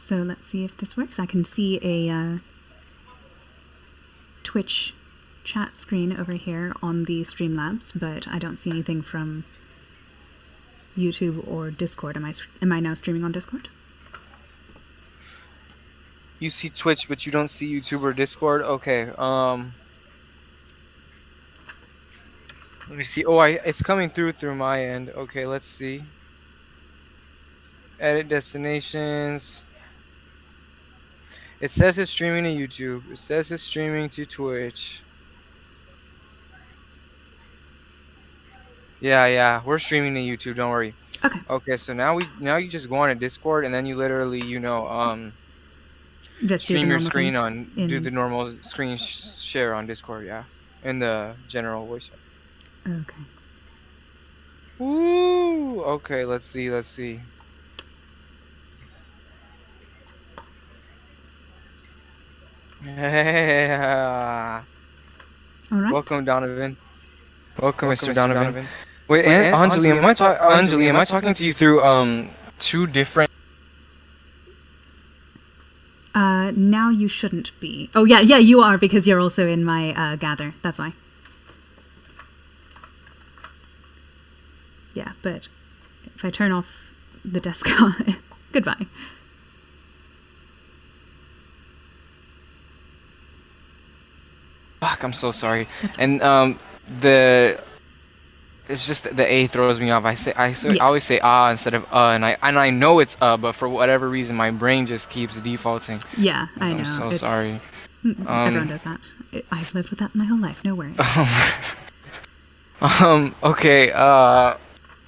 so let's see if this works. I can see a Twitch chat screen over here on the Streamlabs, but I don't see anything from YouTube or Discord. Am I now streaming on Discord? You see Twitch, but you don't see YouTube or Discord? Okay, let me see. Oh, it's coming through my end. Okay, let's see. Edit destinations. It says it's streaming to YouTube. It says it's streaming to Twitch. Yeah, we're streaming to YouTube, don't worry. Okay. Okay, so now you just go on a Discord and then you literally, Just do the stream your normal screen thing. do the normal screen share on Discord, yeah. In the general voice chat. Okay. Woo! Okay, let's see. Yeah. All right. Welcome, Donovan. Welcome, Mr. Donovan. Wait, Anjali, am I talking to you through two different? Now you shouldn't be. Oh yeah, you are, because you're also in my gather. That's why. Yeah, but if I turn off the Discord, goodbye. Fuck, I'm so sorry. That's And it's just the A throws me off. I always say instead of and I know it's but for whatever reason my brain just keeps defaulting. Yeah, I know. I'm so sorry. Everyone does that. I've lived with that my whole life. No worries. Okay.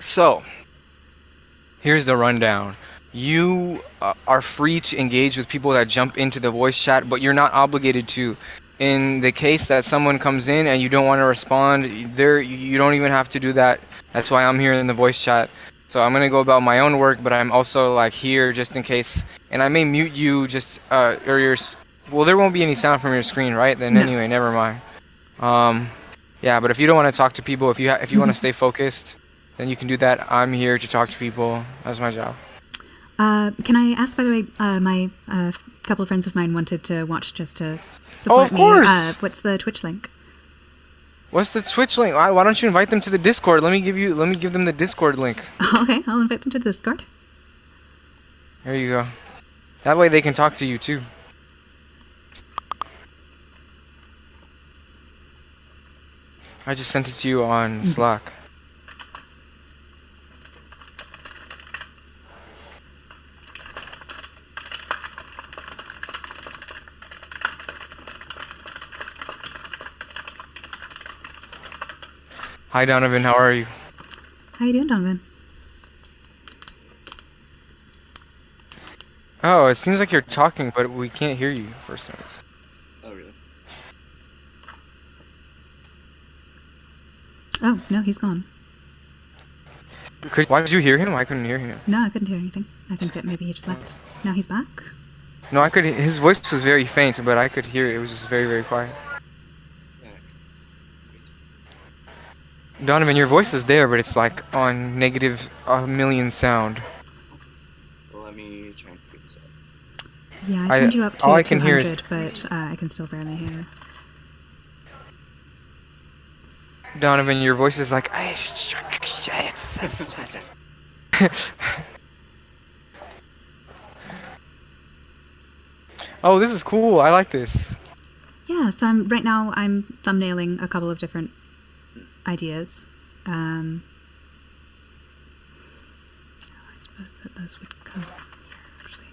So here's the rundown. You are free to engage with people that jump into the voice chat, but you're not obligated to. In the case that someone comes in and you don't want to respond, you don't even have to do that. That's why I'm here in the voice chat. So I'm gonna go about my own work, but I'm also like here just in case. And I may mute you just or your. Well, there won't be any sound from your screen, right? Then No. Anyway, never mind. Yeah, but if you don't want to talk to people, if you want to stay focused, then you can do that. I'm here to talk to people. That's my job. Can I ask, by the way, my couple of friends of mine wanted to watch just to support of course. me. What's the Twitch link? What's the Twitch link? Why don't you invite them to the Discord? Let me give them the Discord link. Okay, I'll invite them to the Discord. There you go. That way they can talk to you too. I just sent it to you on Slack. Hi Donovan, how are you? How you doing, Donovan? Oh, it seems like you're talking, but we can't hear you for some reason. Oh, really? Oh, no, he's gone. Why did you hear him? I couldn't hear him. No, I couldn't hear anything. I think that maybe he just left. Now he's back. No, I could. His voice was very faint, but I could hear it. It was just very, very quiet. Donovan, your voice is there, but it's like on negative a million sound. Well, let me try and figure this out. Yeah, I turned you up to all I can hear 200, is- but I can still barely hear. Donovan, your voice is like. Oh, this is cool. I like this. Yeah, so right now I'm thumbnailing a couple of different ideas. I suppose that those would go here, actually.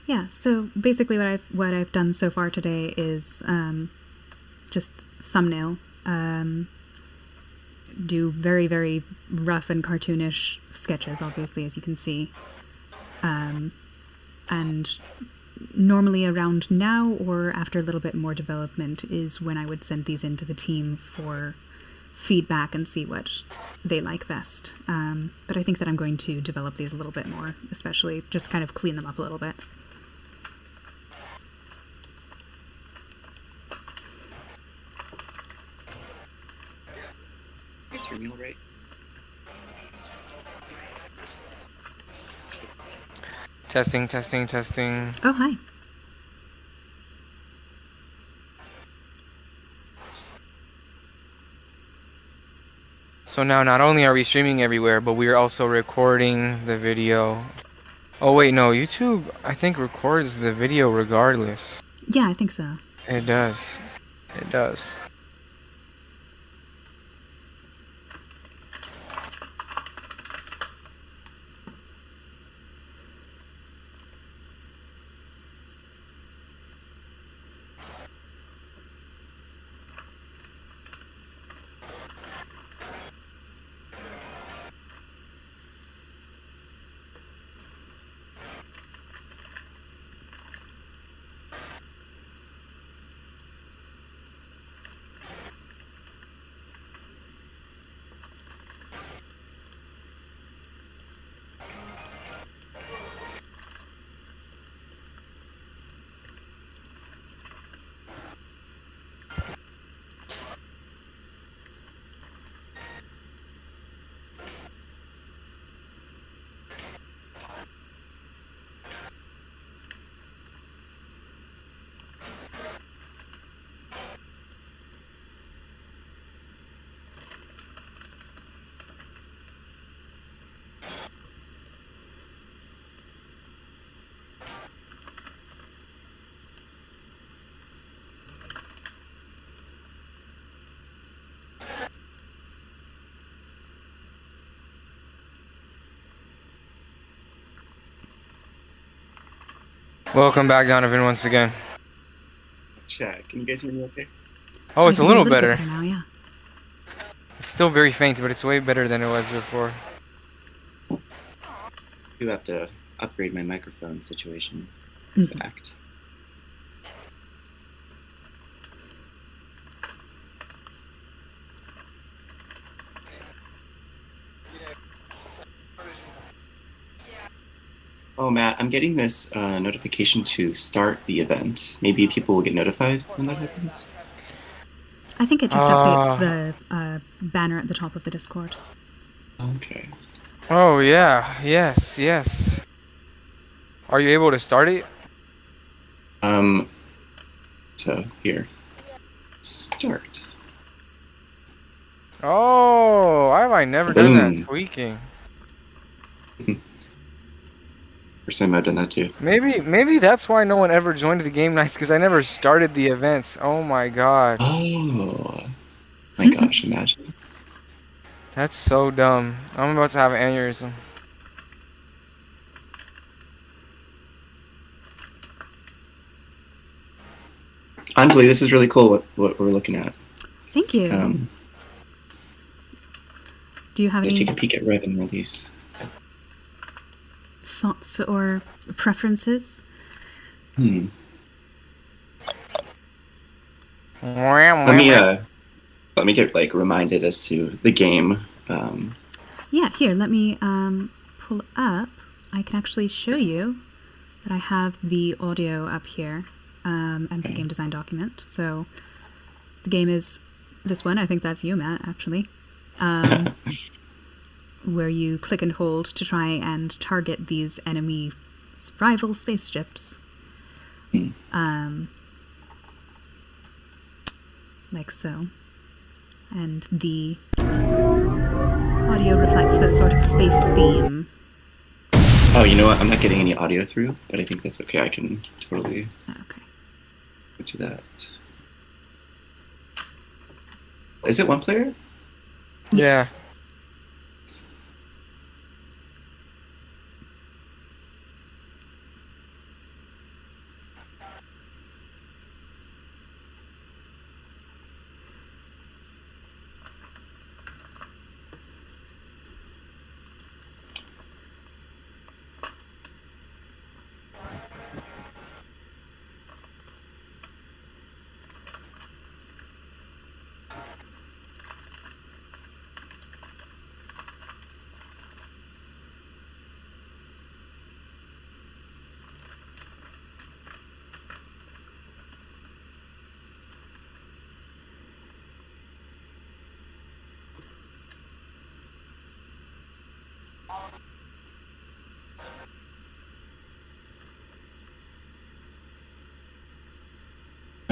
Yeah, so basically what I've done so far today is just thumbnail, do very, very rough and cartoonish sketches, obviously, as you can see. And normally around now or after a little bit more development is when I would send these into the team for feedback and see what they like best. But I think that I'm going to develop these a little bit more, especially just kind of clean them up a little bit. Is your meal right? Testing, testing, testing. Oh, hi. So now not only are we streaming everywhere, but we are also recording the video. Oh wait, no, YouTube I think records the video regardless. Yeah, I think so. It does. It does. Welcome back, Donovan, once again. Chat. Can you guys hear me okay? Oh, I it's a can hear little bit better. now, yeah. It's still very faint, but it's way better than it was before. I do have to upgrade my microphone situation. Mhm. Fact. Oh, Matt, I'm getting this notification to start the event. Maybe people will get notified when that happens. I think it just updates the banner at the top of the Discord. Okay. Oh yeah, yes, yes. Are you able to start it? So here. Start. Oh, why have I never done that? Boom. Tweaking. First time I've done that too. Maybe that's why no one ever joined the game nights, because I never started the events. Oh my god. Oh my gosh, imagine. That's so dumb. I'm about to have an aneurysm. Anjali, this is really cool what we're looking at. Thank you. Do you have Let's any take a peek at Rev and Release. thoughts or preferences? Let me get like reminded as to the game. Yeah, here, let me pull up. I can actually show you that I have the audio up here and the game design document. So the game is this one. I think that's you, Matt, actually. Where you click and hold to try and target these enemy rival spaceships. Like so. And the audio reflects this sort of space theme. Oh, you know what? I'm not getting any audio through, but I think that's okay. I can totally Okay. go to that. Is it one player? Yes.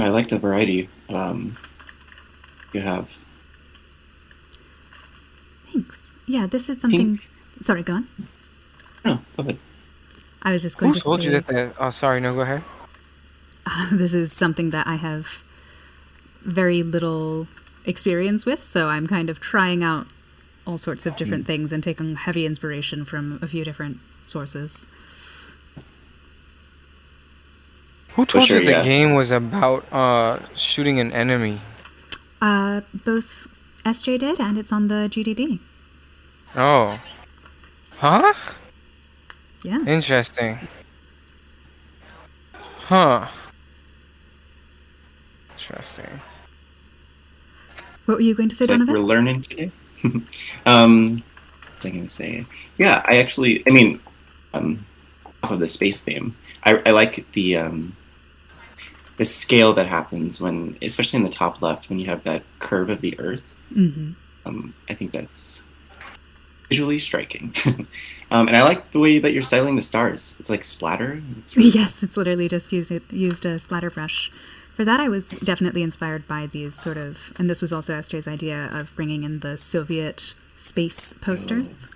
I like the variety you have. Thanks. Yeah, this is Pink. something. Sorry, go on. No, go ahead. I was just going Who to told you say that? Oh, sorry. No, go ahead. this is something that I have very little experience with, so I'm kind of trying out all sorts of different things and taking heavy inspiration from a few different sources. Who Oh, told sure, you the yeah. game was about shooting an enemy? Both SJ did, and it's on the GDD. Oh. Huh? Yeah. Interesting. Huh. Interesting. What were you going to say, It's like we're Donovan? learning today. What's I going to say? Yeah, I mean, off of the space theme, I like the scale that happens when, especially in the top left, when you have that curve of the Earth. I think that's visually striking. And I like the way that you're styling the stars. It's like splatter. It's really cool. Yes, it's literally just used a splatter brush. For that, I was definitely inspired by these sort of, and this was also SJ's idea of bringing in the Soviet space posters.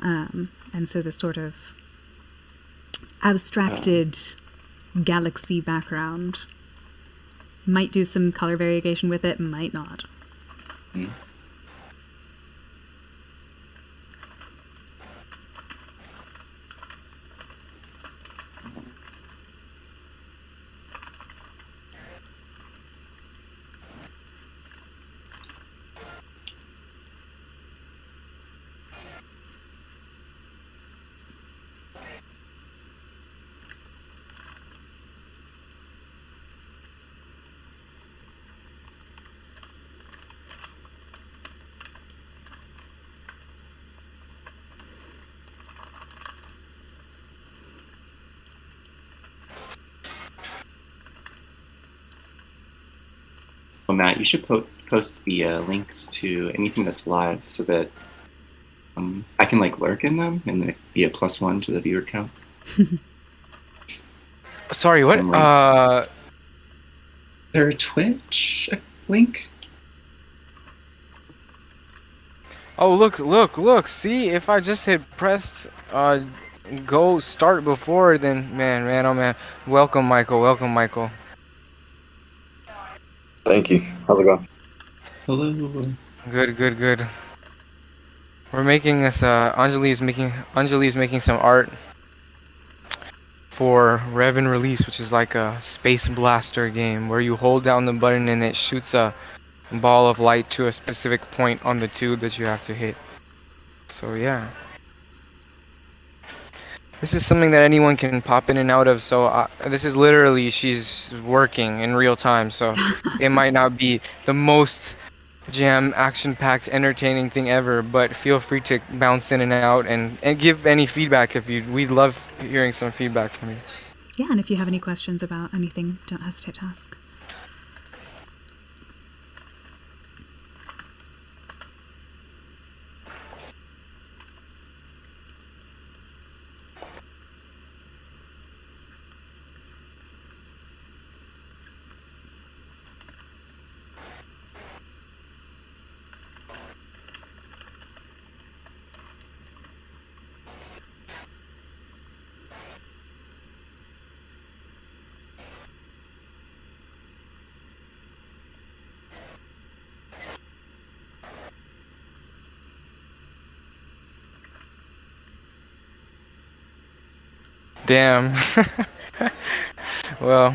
And so this sort of abstracted galaxy background might do some color variation with it, might not. Mm. Well, Matt, you should post the links to anything that's live so that I can like lurk in them and like, be a +1 to the viewer count. Sorry, what? Some links. Is there a Twitch link? Oh, look. See, if I just hit press go start before, then man, oh man. Welcome, Michael. Thank you. How's it going? Hello. Good. We're making this Anjali is making some art for Revan Release, which is like a space blaster game where you hold down the button and it shoots a ball of light to a specific point on the tube that you have to hit. So yeah. This is something that anyone can pop in and out of, so this is literally, she's working in real time, so it might not be the most jam, action-packed, entertaining thing ever, but feel free to bounce in and out and give any feedback if you, we'd love hearing some feedback from you. Yeah, and if you have any questions about anything, don't hesitate to ask. Damn. Well,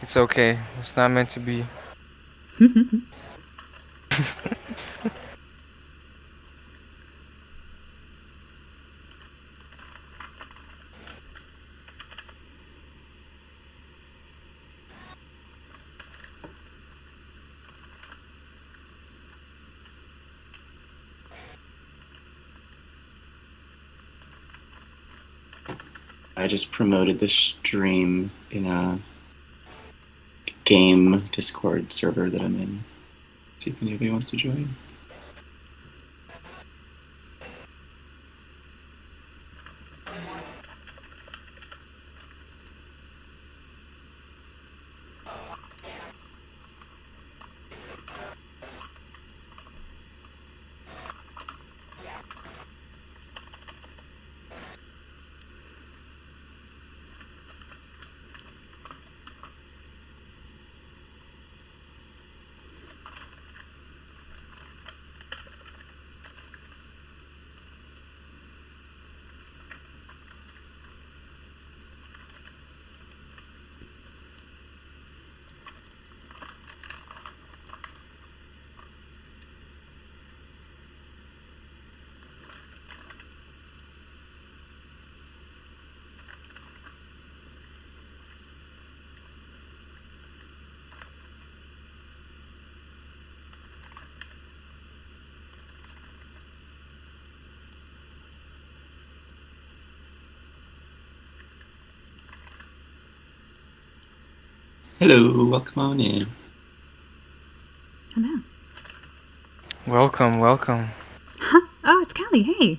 it's okay. It's not meant to be. I just promoted the stream in a game Discord server that I'm in. See if anybody wants to join. Hello, welcome on in. Hello. Welcome, welcome. Oh, it's Callie. Hey.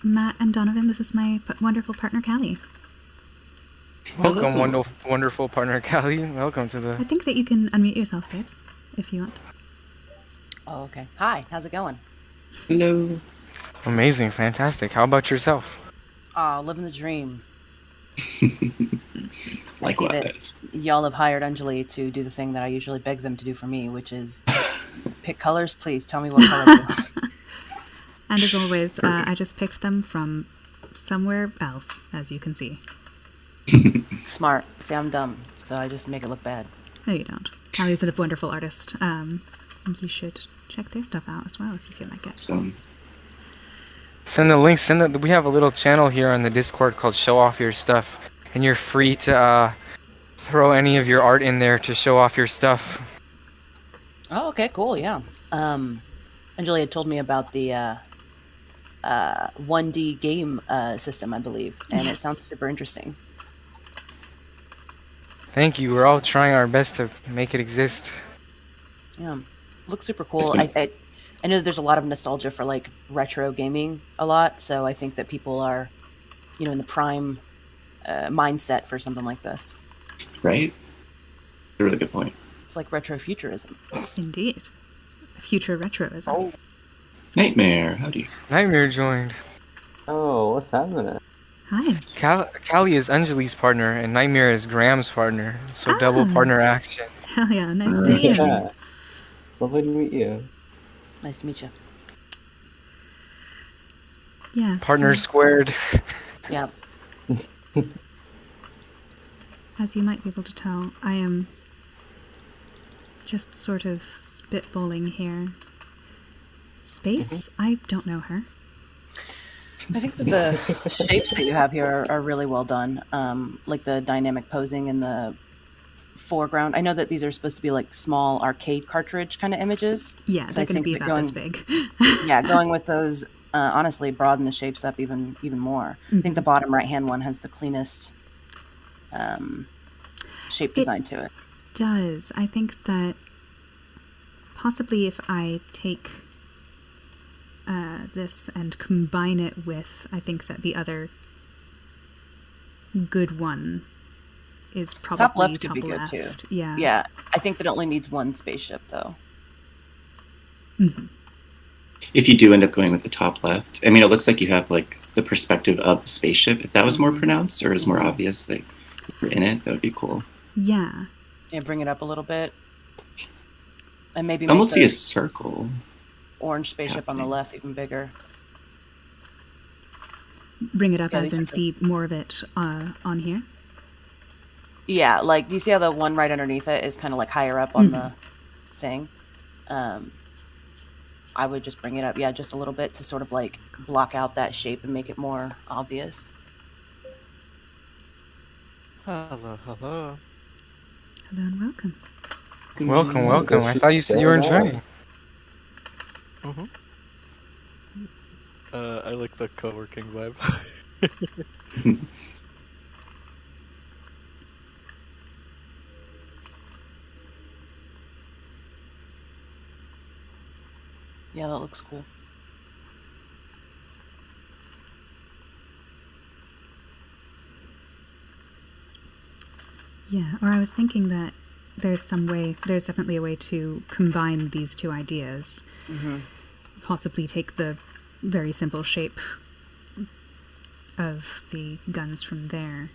Matt and Donovan, this is my wonderful partner, Callie. Welcome, Hello. wonderful partner Callie. Welcome to I the. think that you can unmute yourself, babe, if you want. Oh, okay. Hi, how's it going? Hello. Amazing, fantastic. How about yourself? Living the dream. I see that Likewise. y'all have hired Anjali to do the thing that I usually beg them to do for me, which is pick colors. Please tell me what color to do. And as always, Perfect. I just picked them from somewhere else, as you can see. Smart. See, I'm dumb, so I just make it look bad. No, you don't. Callie's a wonderful artist. And you should check their stuff out as well if you feel like it. So, Send the links. We have a little channel here on the Discord called Show Off Your Stuff, and you're free to throw any of your art in there to show off your stuff. Oh, okay, cool, yeah. Anjali had told me about the 1D game system, I believe, and it sounds Yes. super interesting. Thank you. We're all trying our best to make it exist. Yeah, looks super it's cool. been I know that there's a lot of nostalgia for like retro gaming a lot, so I think that people are, in the prime mindset for something like this. right. A really good point. It's like retrofuturism. Indeed. Future retroism. Nightmare. How do you? Nightmare joined. Oh, what's happening? Hi. Callie is Anjali's partner, and Nightmare is Graham's partner. So double Ah. partner action. Hell yeah, nice to meet you. Yeah. Lovely to meet you. Nice to meet you. Yeah, Partner so, squared. Yeah. as you might be able to tell, I am just sort of spitballing here. Space? I don't know her. I think that the shapes that you have here are really well done. Like the dynamic posing in the foreground. I know that these are supposed to be like small arcade cartridge kind of images. Yeah, So they're I going to think be that about this big. going with those honestly broaden the shapes up even more. I think the bottom right hand one has the cleanest shape design to it. Does. I think that possibly if I take this and combine it with, I think that the other good one is probably Top left could be good left. too. Yeah. Yeah, I think that it only needs one spaceship though. If you do end up going with the top left, I mean, it looks like you have like the perspective of the spaceship. If that was more pronounced or is more obvious, like you're in it, that would be cool. Yeah. Yeah, bring it up a little bit, and maybe I make almost see the a circle. orange spaceship on the happening. left even bigger. Bring it up Yeah, as these in are see more of it on here. Yeah, like you see how the one right underneath it is kind of like higher up on the thing. I would just bring it up, just a little bit to sort of like block out that shape and make it more obvious. Hello, hello. Hello and welcome. Welcome, welcome. I thought you said you were enjoying. I like the co-working vibe. Yeah, that looks cool. Yeah, or I was thinking that there's definitely a way to combine these two ideas. Possibly take the very simple shape of the guns from there.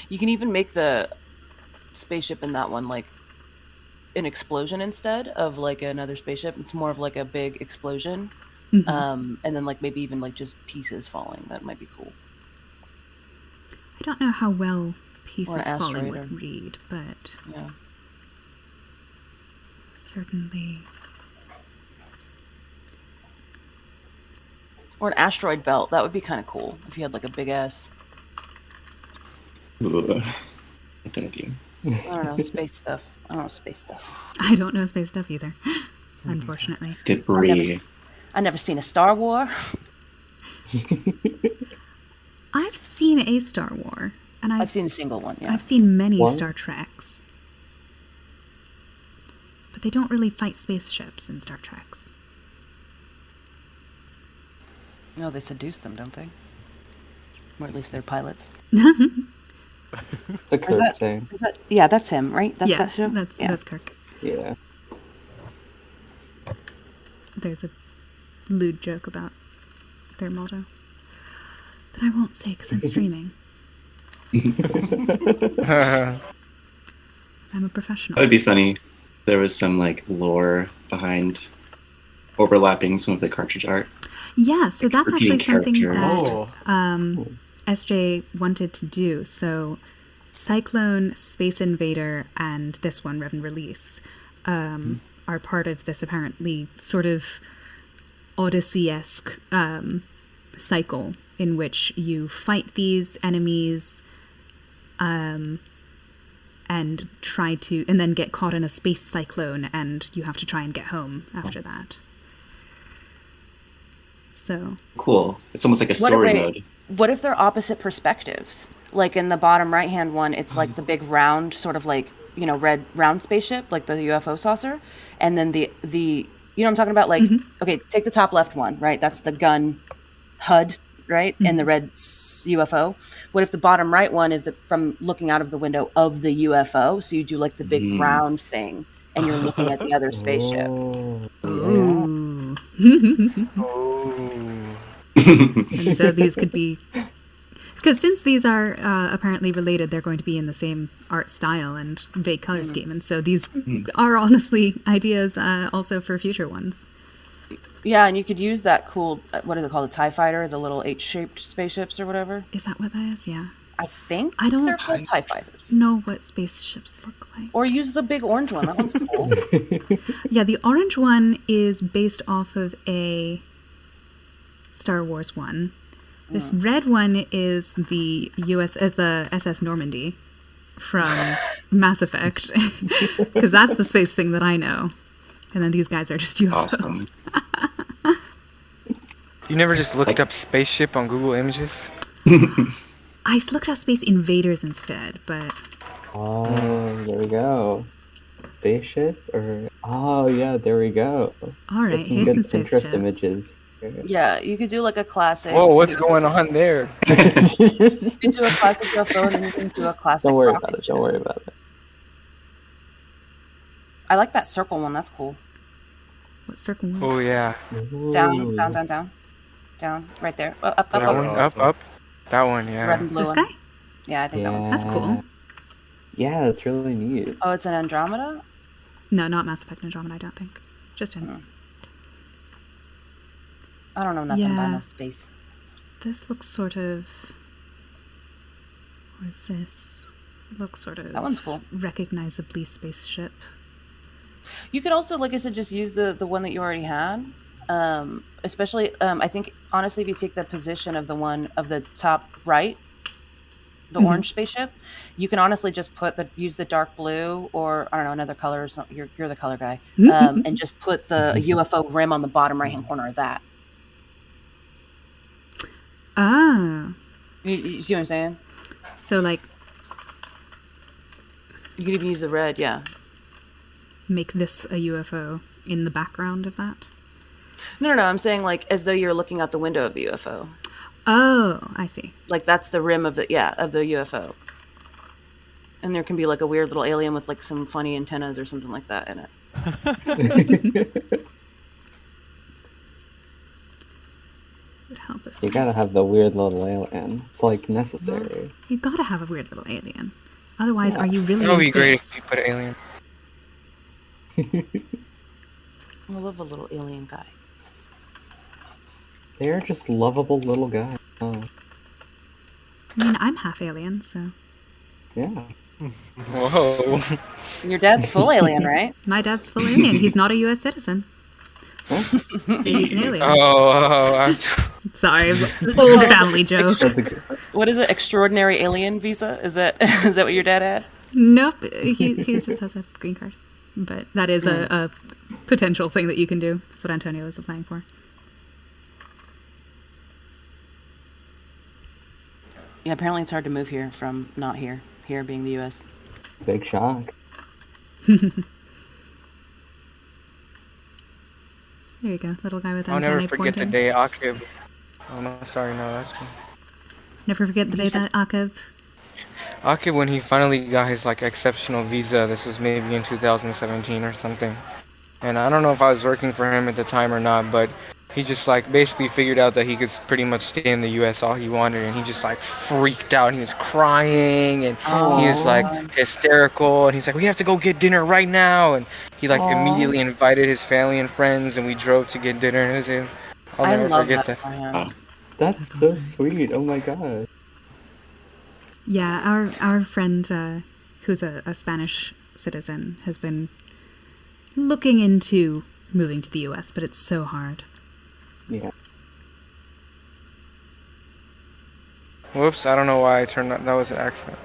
You can even make the spaceship in that one like an explosion instead of like another spaceship. It's more of like a big explosion. And then like maybe even like just pieces falling. That might be cool. I don't know how well Or pieces an falling asteroid would read, but Yeah. certainly. Or an asteroid belt. That would be kind of cool if you had like a big ass. Ugh. What did I do? I don't know space stuff. I don't know space stuff. I don't know space stuff either, unfortunately. Debris. I never seen a Star War. I've seen a Star War, and I've seen a single one. Yeah. I've seen many One? Star Treks, but they don't really fight spaceships in Star Treks. No, they seduce them, don't they? Or at least they're pilots. It's a Is Kirk that, thing. yeah, that's him, right? That's yeah, that show? that's Kirk. Yeah. There's a lewd joke about their motto that I won't say because I'm streaming. I'm a professional. That would be funny. There was some like lore behind overlapping some of the cartridge art. Yeah, so that's actually repeating something characters. that SJ wanted to do. So Cyclone, Space Invader, and this one, Rev and Release, are part of this apparently sort of Odyssey-esque cycle in which you fight these enemies and then get caught in a space cyclone, and you have to try and get home after that. So Cool. It's almost like a story mode. What if they're opposite perspectives? Like in the bottom right hand one, it's like the big round, sort of like, red round spaceship, like the UFO saucer. And then the you know what I'm talking about? Like, okay, take the top left one, right? That's the gun HUD, right? And the red UFO. What if the bottom right one is from looking out of the window of the UFO? So you do like the big round thing, and you're looking at the other spaceship. Oh, and so these could be, because since these are apparently related, they're going to be in the same art style and vague color scheme, and so these are honestly ideas also for future ones. Yeah, and you could use that cool, what is it called, a TIE fighter, the little H-shaped spaceships or whatever. Is that what that is? Yeah. I think I don't they're called TIE fighters. know what spaceships look like. Or use the big orange one. That one's cool. Yeah, the orange one is based off of a Star Wars one. This red one is the SS Normandy from Mass Effect, because that's the space thing that I know. And then these guys are just UFOs. Awesome. You never just looked up spaceship on Google Images? I looked at Space Invaders instead, but oh, there we go. Spaceship or yeah, there we go. all right, Looking here's good the Pinterest spaceships. images. Yeah, you could do like a classic. Whoa, what's going on there? You could do a classic UFO, and then you can do a classic Don't worry rocket about it. ship. Don't worry about it. I like that circle one. That's cool. What circle one? Oh yeah, Down, Ooh. down, down, down, down. Right there. Up, up, that up. one, up. That one, Red yeah. and blue This one. guy? Yeah, I think that one's. That's cool. Yeah, it's really neat. Oh, it's an Andromeda. No, not Mass Effect Andromeda, I don't think. Just him. I don't know nothing about Yeah. no space. This looks sort of... Or this looks sort of... That one's cool. Recognizably spaceship. You could also, like I said, just use the one that you already had. Especially, I think, honestly, if you take the position of the one of the top right, the orange spaceship, you can honestly just use the dark blue or, I don't know, another color or something. You're the color guy. And just put the UFO rim on the bottom right-hand corner of that. Ah. You see what I'm saying? So, like, You could even use the red, yeah. make this a UFO in the background of that? No, I'm saying like as though you're looking out the window of the UFO. Oh, I see. Like that's the rim of the UFO. And there can be like a weird little alien with like some funny antennas or something like that in it. Would help if You gotta have the weird little alien. It's like necessary. you gotta have a weird little alien. Otherwise, are you really It would in be great if space? you put aliens. I love a little alien guy. They're just lovable little guys. Oh, I mean, I'm half alien, so... yeah. Whoa. Your dad's full alien, right? My dad's full alien. He's not a U.S. citizen. So he's an alien. Sorry, old family joke. That's a good- What is it? Extraordinary alien visa? Is that what your dad had? Nope, he just has a green card. But that is a potential thing that you can do. That's what Antonio is applying for. Yeah, apparently it's hard to move here from not here. Here being the U.S. Big shock. There you go, little guy with I'll never antennae forget the pointing. day Akib. Oh no, sorry, no, that's cool. Never forget the day that Akib. Akib, when he finally got his like exceptional visa, this was maybe in 2017 or something. And I don't know if I was working for him at the time or not, but he just like basically figured out that he could pretty much stay in the U.S. all he wanted, and he just like freaked out. He was crying and he was like hysterical, and he's like, "We have to go get dinner right now!" And he like immediately invited his family and friends, and we drove to get dinner. And it was I'll I never love forget that for him. Wow. That's so sweet. Oh my god. Yeah, our friend who's a Spanish citizen has been looking into moving to the U.S., but it's so hard. Yeah. Whoops, I don't know why I turned that. That was an accident.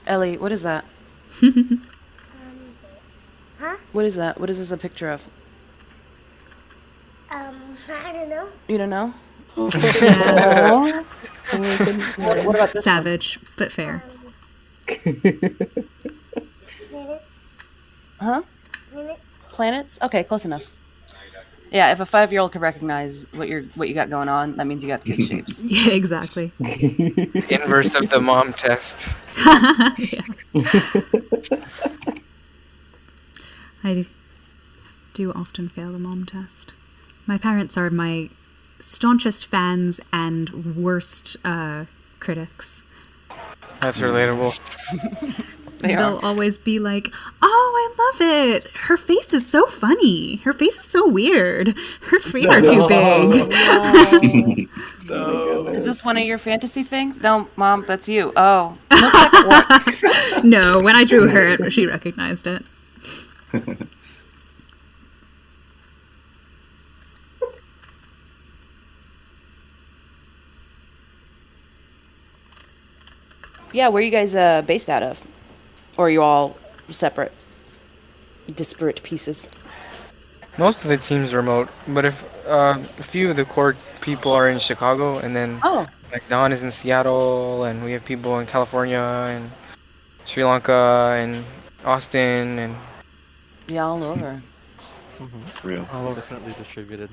Ellie, what is that? Huh? What is that? What is this a picture of? I don't know. You don't know? Yeah, What about this one? savage, but fair. Planets. Huh? Planets. Planets? Okay, close enough. Yeah, if a 5-year-old can recognize what you got going on, that means you got the good shapes. Yeah, exactly. Inverse of the mom test. I do often fail the mom test. My parents are my staunchest fans and worst critics. That's relatable. They'll always be like, "Oh, I love it. Her face is so funny. Her face is so weird. Her feet are too big." Is this one of your fantasy things? No, Mom, that's you. Oh. Looks like what? No, when I drew her, she recognized it. Yeah, where are you guys based out of? Or are you all separate? Disparate pieces? Most of the team's remote, but if a few of the core people are in Chicago, and then Oh. like Don is in Seattle, and we have people in California and Sri Lanka and Austin, and Yeah, all over. Real. All definitely distributed.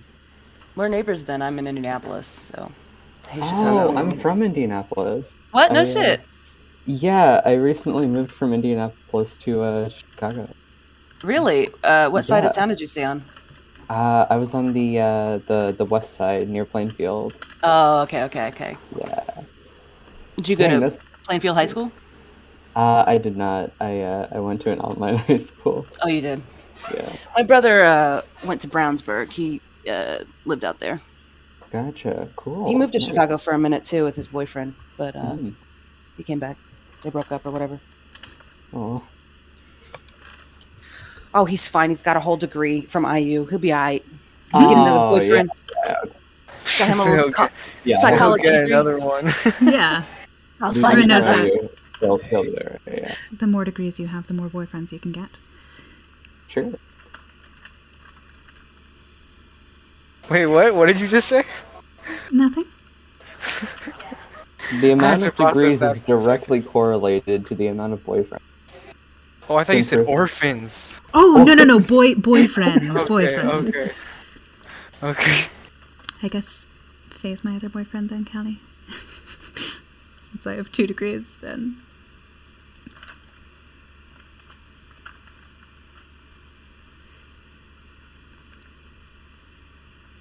We're neighbors then. I'm in Indianapolis, so. Hey, Chicago. Oh, I'm from Indianapolis. What? No I, shit. Yeah, I recently moved from Indianapolis to Chicago. Really? What side of Yeah. town did you stay on? I was on the west side near Plainfield. Oh, okay. Yeah. Did you go Dang, to that's- Plainfield High School? I did not. I went to an online high school. Oh, you did. Yeah. My brother went to Brownsburg. He lived out there. Gotcha. Cool. He moved to Nice. Chicago for a minute too with his boyfriend, but Mm. he came back. They broke up or whatever. Oh. Oh, he's fine. He's got a whole degree from IU. He'll be alright. He'll get another Oh, boyfriend. yeah. Got him a little Okay. Yeah. I'll psychology get degree. another one. Yeah, I'll Dude, find Everyone knows another. that. They'll do it. Yeah. the more degrees you have, the more boyfriends you can get. Sure. Wait, what? What did you just say? Nothing. The amount to of process degrees that is for a second. directly correlated to the amount of boyfriends. Oh, I thought you said Impressive. orphans. Oh, no, boyfriend. Okay, Boyfriend. okay. I guess Faye's my other boyfriend then, Callie. Since I have 2 degrees and...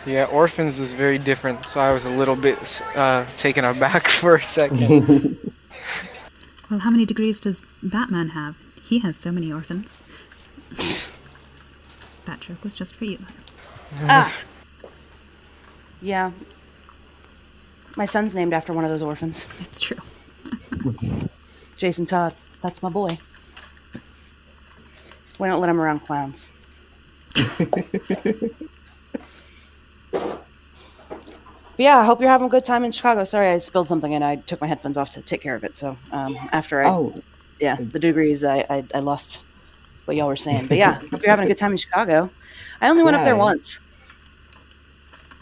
Yeah, orphans is very different, so I was a little bit taken aback for a second. Well, how many degrees does Batman have? He has so many orphans. That joke was just for you. Yeah. My son's named after one of those orphans. It's true. Jason Todd. That's my boy. We don't let him around clowns. yeah, I hope you're having a good time in Chicago. Sorry, I spilled something and I took my headphones off to take care of it. So after Oh, the degrees, I lost what y'all were saying. But yeah, hope you're having a good time in Chicago. I only went up there yeah. once.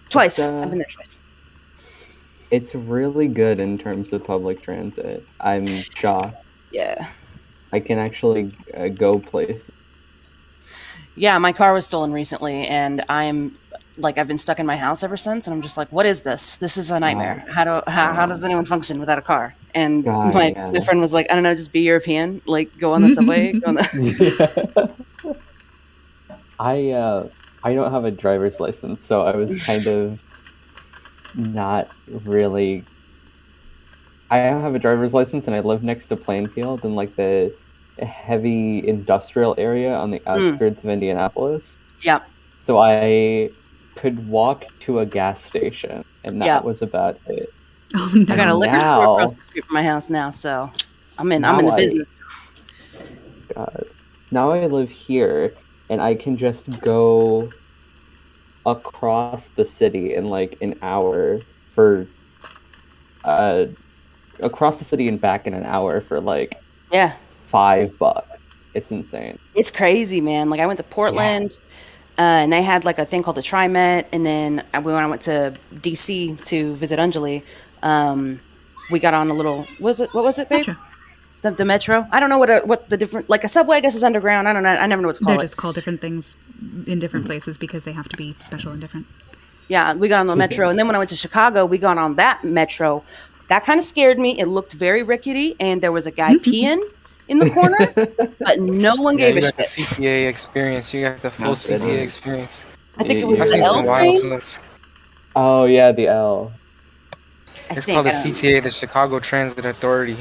Twice. It's, I've been there twice. It's really good in terms of public transit. I'm shocked. Yeah. I can actually go places. Yeah, my car was stolen recently, and I've been stuck in my house ever since, and I'm just like, what is this? This is a nightmare. How does anyone function without a car? And God, my yeah. friend was like, I don't know, just be European, like go on the subway. Go on the... I don't have a driver's license, so I was kind of not really. I don't have a driver's license, and I live next to Plainfield in like the heavy industrial area on the outskirts of Indianapolis. Yeah, So I could walk to a gas station, and that Yeah. was about it. Oh no. I got a And liquor store across now, the street from my house now, so I'm in now the I- business. God, now I live here, and I can just go across the city in like an hour for across the city and back in an hour for like Yeah, $5. It's insane. it's crazy, man. Like I went to Portland, and they had like a thing called the TriMet, and then when I went to DC to visit Anjali, we got on a little. What was it, babe? Metro. The metro. I don't know what the different, like a subway. I guess is underground. I don't know. I never know what to call They're it. just called different things in different places because they have to be special and different. Yeah, we got on the metro, and then when I went to Chicago, we got on that metro. That kind of scared me. It looked very rickety, and there was a guy peeing in the corner, but no one Yeah, gave you a got the shit. CTA experience. You got the full That's it. CTA experience. I think it was Yeah. I've the seen L some wild train. stuff. Oh yeah, the L. I It's think. called the I don't know. CTA, the Chicago Transit Authority.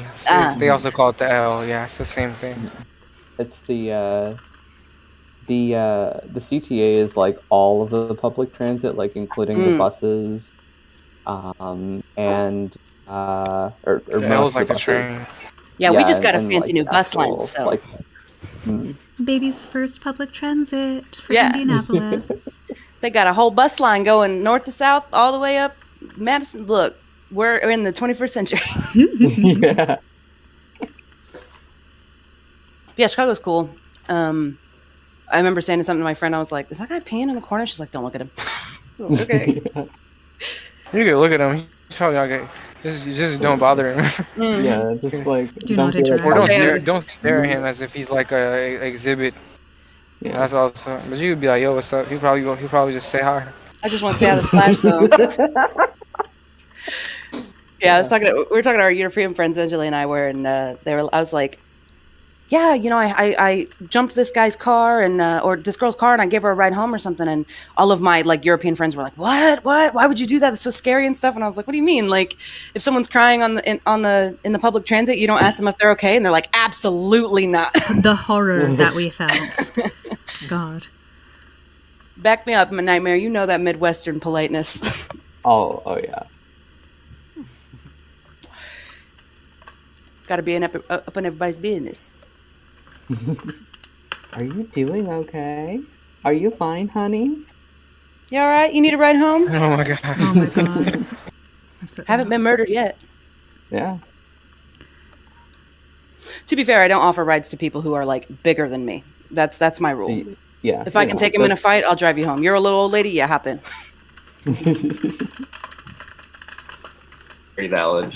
They also call it the L. Yeah, it's the same thing. It's the CTA is like all of the public transit, like including the buses, and or The L most is of like the the buses. train. Yeah, we just got a and, fancy like, new bus line, actual, so like, Baby's first public transit for Yeah. Indianapolis. they got a whole bus line going north to south all the way up Madison. Look, we're in the 21st century. yeah. Yeah, Chicago's cool. I remember saying something to my friend. I was like, "Is that guy peeing in the corner?" She's like, "Don't look at him." I was like, okay. You can look at him. He's probably not gay. Just don't bother him. Yeah, just like Do don't not be like, interact. Or Don't don't stare at him as if he's like a exhibit. yeah. That's also. But you would be like, "Yo, what's up?" He'll probably just say hi. I just want to stay out of the splash zone. Yeah, we were talking to our European friends, Anjali and I were, and I was like, yeah, I jumped this guy's car or this girl's car, and I gave her a ride home or something, and all of my like European friends were like, what, why would you do that? That's so scary and stuff. And I was like, what do you mean? Like, if someone's crying in the public transit, you don't ask them if they're okay, and they're like, absolutely not. The horror that we felt. God. Back me up, I'm a nightmare. You know that Midwestern politeness. Oh yeah. Got to be up in everybody's business. Are you doing okay? Are you fine, honey? You all right? You need a ride home? Oh my god. Oh my God. I'm so Haven't been murdered yet. Yeah. To be fair, I don't offer rides to people who are like bigger than me. That's my rule. Yeah. If I can take him in a fight, I'll drive you home. You're a little old lady, yeah, hop in. Very valid.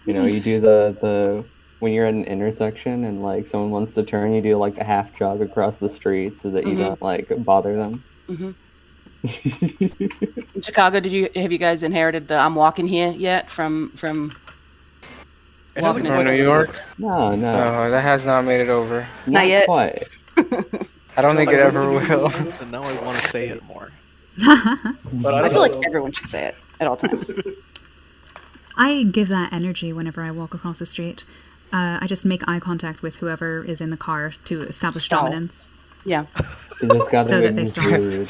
You do the when you're at an intersection and like someone wants to turn, you do like a half jog across the street so that you don't like bother them. In Chicago, have you guys inherited the "I'm walking here" yet from walking From New York? No, No, that has not made it over. Not yet. Quite. I don't think it ever will. So now I want to say it more. I feel like everyone should say it at all times. I give that energy whenever I walk across the street. I just make eye contact with whoever is in the car to establish Stall. dominance. Yeah. You just gotta So that they stop. include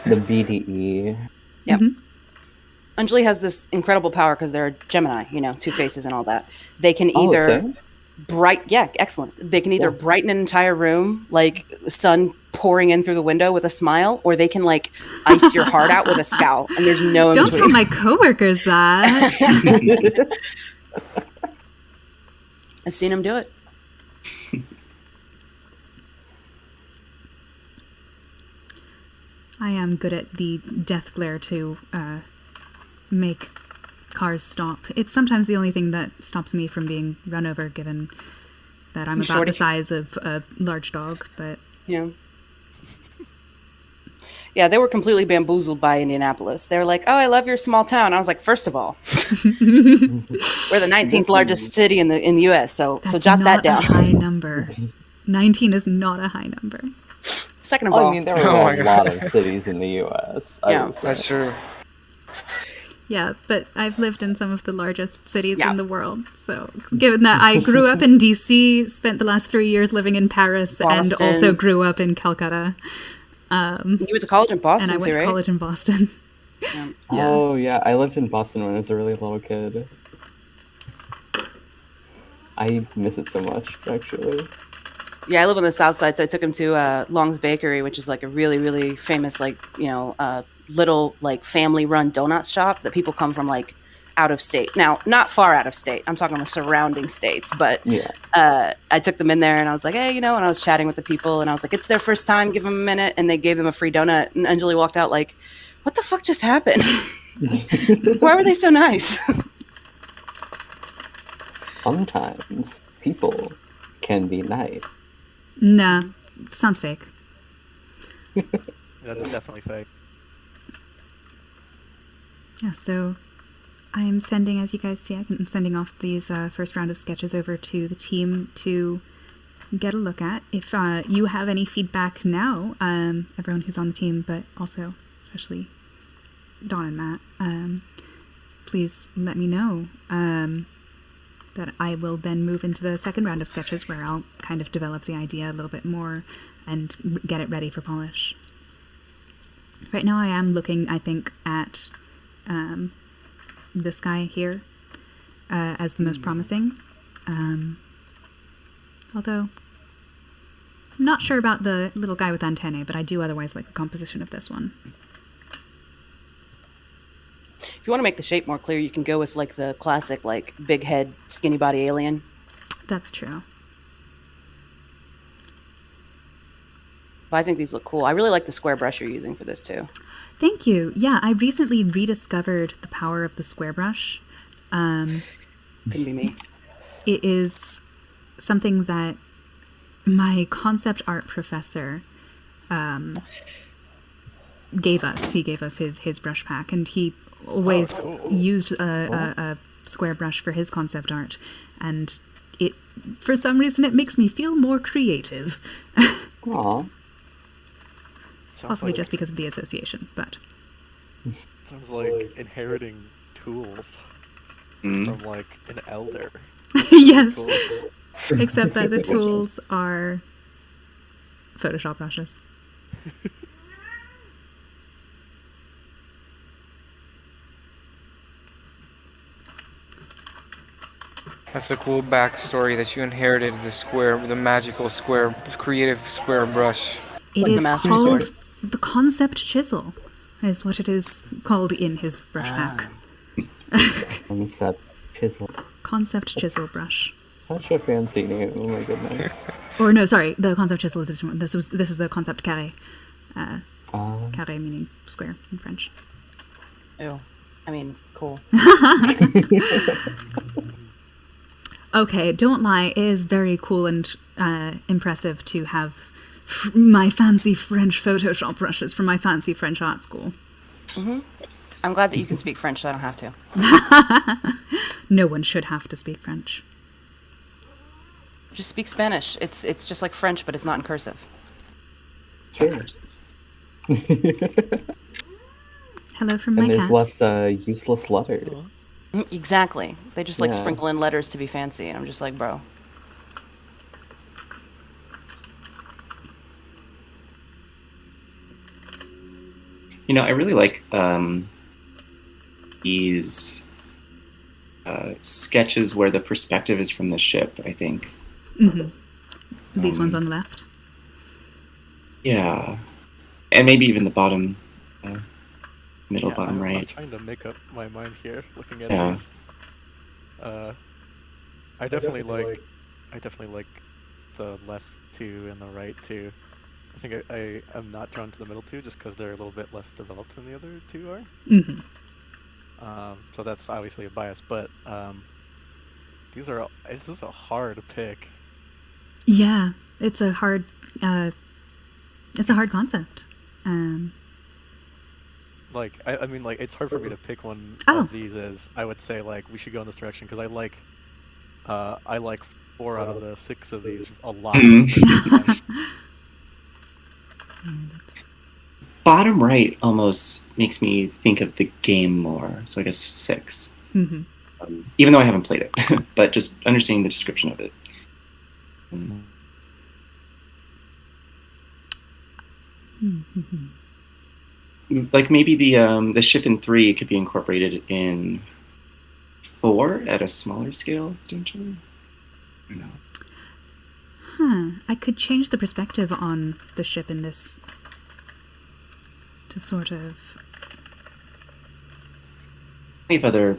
the BDE. Yep. Anjali has this incredible power because they're Gemini, two faces and all that. They can either same? excellent. They can either brighten an entire room, like sun pouring in through the window with a smile, or they can like ice your heart out with a scowl, and there's no in Don't tell between. my coworkers that. I've seen them do it. I am good at the death glare to make cars stop. It's sometimes the only thing that stops me from being run over, given that I'm about Shorty. the size of a large dog. But Yeah. Yeah, they were completely bamboozled by Indianapolis. They were like, "Oh, I love your small town." I was like, "First of all, we're the 19th largest city in the U.S. So that's jot that not down." a high number. 19 is not a high number. Second of all, I mean, there are Oh my a lot of cities in the U.S. I Yeah. would say. That's true. Yeah, but I've lived in some of the largest cities Yeah. in the world. So, given that I grew up in DC, spent the last 3 years living in Paris, and Boston. also grew up in Calcutta, you went to college in and Boston I went too, to right? college in Boston. Yeah. Yeah. Oh yeah, I lived in Boston when I was a really little kid. I miss it so much, actually. Yeah, I live on the south side, so I took him to Long's Bakery, which is like a really, really famous, like, little like family-run donut shop that people come from like out of state. Now, not far out of state. I'm talking the surrounding states, but Yeah. I took them in there and I was like, hey, and I was chatting with the people and I was like, it's their first time, give them a minute, and they gave them a free donut. And Anjali walked out like, what the fuck just happened? Why were they so nice? Sometimes people can be nice. Nah, sounds fake. That's definitely fake. Yeah, so I'm sending, as you guys see, I'm sending off these first round of sketches over to the team to get a look at. If you have any feedback now, everyone who's on the team, but also especially Dawn and Matt, please let me know. That I will then move into the second round of sketches where I'll kind of develop the idea a little bit more and get it ready for polish. Right now I am looking, I think, at this guy here as the most promising. Although, I'm not sure about the little guy with antennae, but I do otherwise like the composition of this one. If you want to make the shape more clear, you can go with like the classic, like big head, skinny body alien. That's true. But I think these look cool. I really like the square brush you're using for this too. Thank you. Yeah, I recently rediscovered the power of the square brush. Couldn't be me. It is something that my concept art professor gave us. He gave us his brush pack, and he always used a square brush for his concept art, and it, for some reason, it makes me feel more creative. Aw. Possibly just because of the association, but Sounds like inheriting tools Mhm. from like an elder. yes, Cool. except that the tools are Photoshop brushes. That's a cool backstory that you inherited the magical square, creative square brush. It Like the is Master called Sword. the concept chisel, is what it is called in his brush pack. Concept chisel. Concept chisel brush. Such a fancy name. Oh my goodness. Or no, sorry, the concept chisel is a different one. This is the concept carré. Carré meaning square in French. Ew. I mean, cool. Okay, don't lie. It is very cool and impressive to have my fancy French Photoshop brushes from my fancy French art school. I'm glad that you can speak French, so I don't have to. No one should have to speak French. Just speak Spanish. It's just like French, but it's not in cursive. Sure. Hello from my And there's cat. less useless letters. Exactly. They just like Yeah. sprinkle in letters to be fancy, and I'm just like, bro. I really like these sketches where the perspective is from the ship, I think. These ones on the left. Yeah, and maybe even the bottom, middle Yeah, bottom I'm right. trying to make up my mind here, looking at Yeah. these. Uh, I definitely like, I definitely like the left two and the right two. I think I am not drawn to the middle two just because they're a little bit less developed than the other two are. Hmm. So that's obviously a bias, but this is a hard pick. Yeah, it's a hard, uh, it's a hard concept. Um, Like I mean, like it's hard for me to pick one Oh. of these as I would say like we should go in this direction because I like 4 out of the 6 of these a lot. Mhm. that's- Bottom right almost makes me think of the game more, so I guess 6. mhm. Even though I haven't played it, but just understanding the description of it. Like maybe the ship in 3 could be incorporated in 4 at a smaller scale, potentially. I don't know. Huh. I could change the perspective on the ship in this to sort of. If other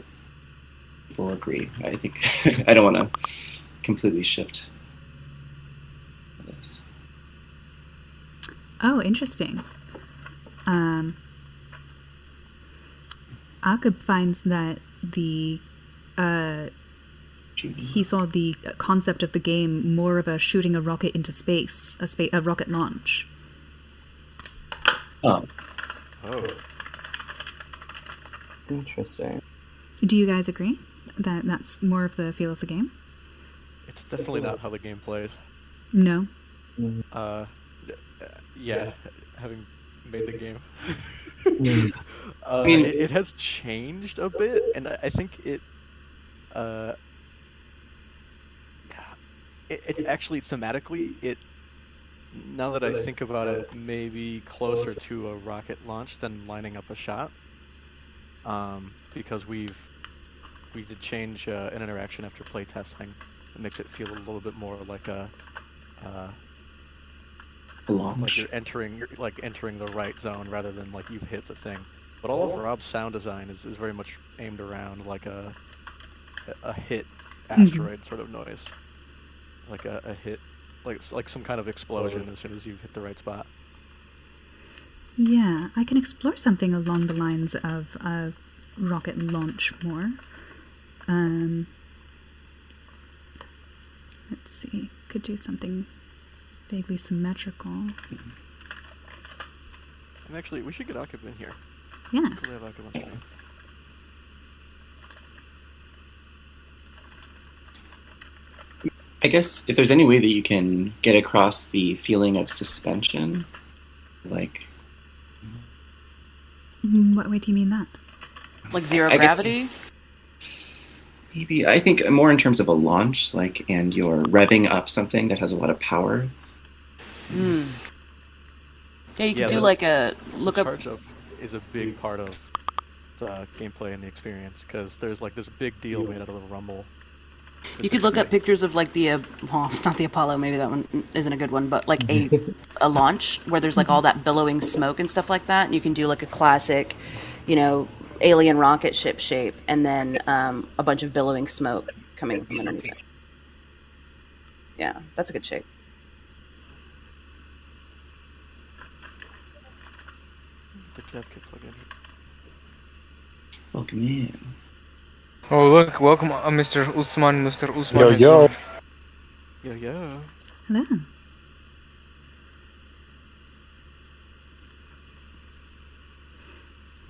people agree, I think I don't want to completely shift this. Oh, interesting. Akub finds that he saw the concept of the game more of a shooting a rocket into space, a rocket launch. Oh, Oh, Interesting. Do you guys agree that that's more of the feel of the game? it's definitely not how the game plays. No. Uh, yeah, having made the game. I mean, it has changed a bit, and I think uh, it actually thematically, now that I think about it, maybe closer to a rocket launch than lining up a shot. Because we did change an interaction after play testing. It makes it feel a little bit more like uh, a like launch. you're entering the right zone rather than like you've hit the thing. But all of Rob's sound design is very much aimed around like a hit asteroid sort of noise, like a hit, like some kind of explosion as soon as you've hit the right spot. Yeah, I can explore something along the lines of a rocket launch more. Let's see. Could do something vaguely symmetrical. And actually, we should get Akib in here. Yeah. We have Akib on stream. I guess if there's any way that you can get across the feeling of suspension, like What way do you mean that? Like zero I guess- gravity. maybe I think more in terms of a launch, like, and you're revving up something that has a lot of power. Yeah, you could Yeah, do the- like a look up. Charge up is a big part of the gameplay and the experience because there's like this big deal made out of the rumble. You could look up pictures of like the well, not the Apollo. Maybe that one isn't a good one, but like a launch where there's like all that billowing smoke and stuff like that. And you can do like a classic, alien rocket ship shape, and then a bunch of billowing smoke coming from underneath it. Yeah, that's a good shape. The dev kit plugin. Welcome in. Oh look, welcome, Mr. Usman. Mr. Usman. Yo, has yo. joined. Yeah. Hello.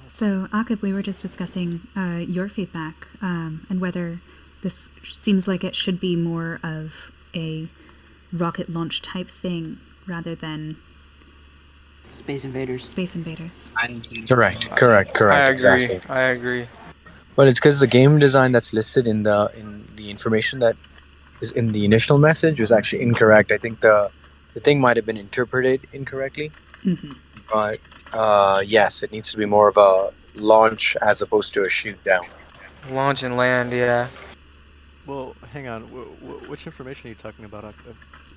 So, Akib, we were just discussing your feedback and whether this seems like it should be more of a rocket launch type thing rather than Space Invaders. Space Invaders. Correct. I agree. Exactly. I agree. But it's because the game design that's listed in the information that is in the initial message was actually incorrect. I think the thing might have been interpreted incorrectly. Mhm. But yes, it needs to be more of a launch as opposed to a shoot down. Launch and land. Yeah. Well, hang on. Which information are you talking about, Akib?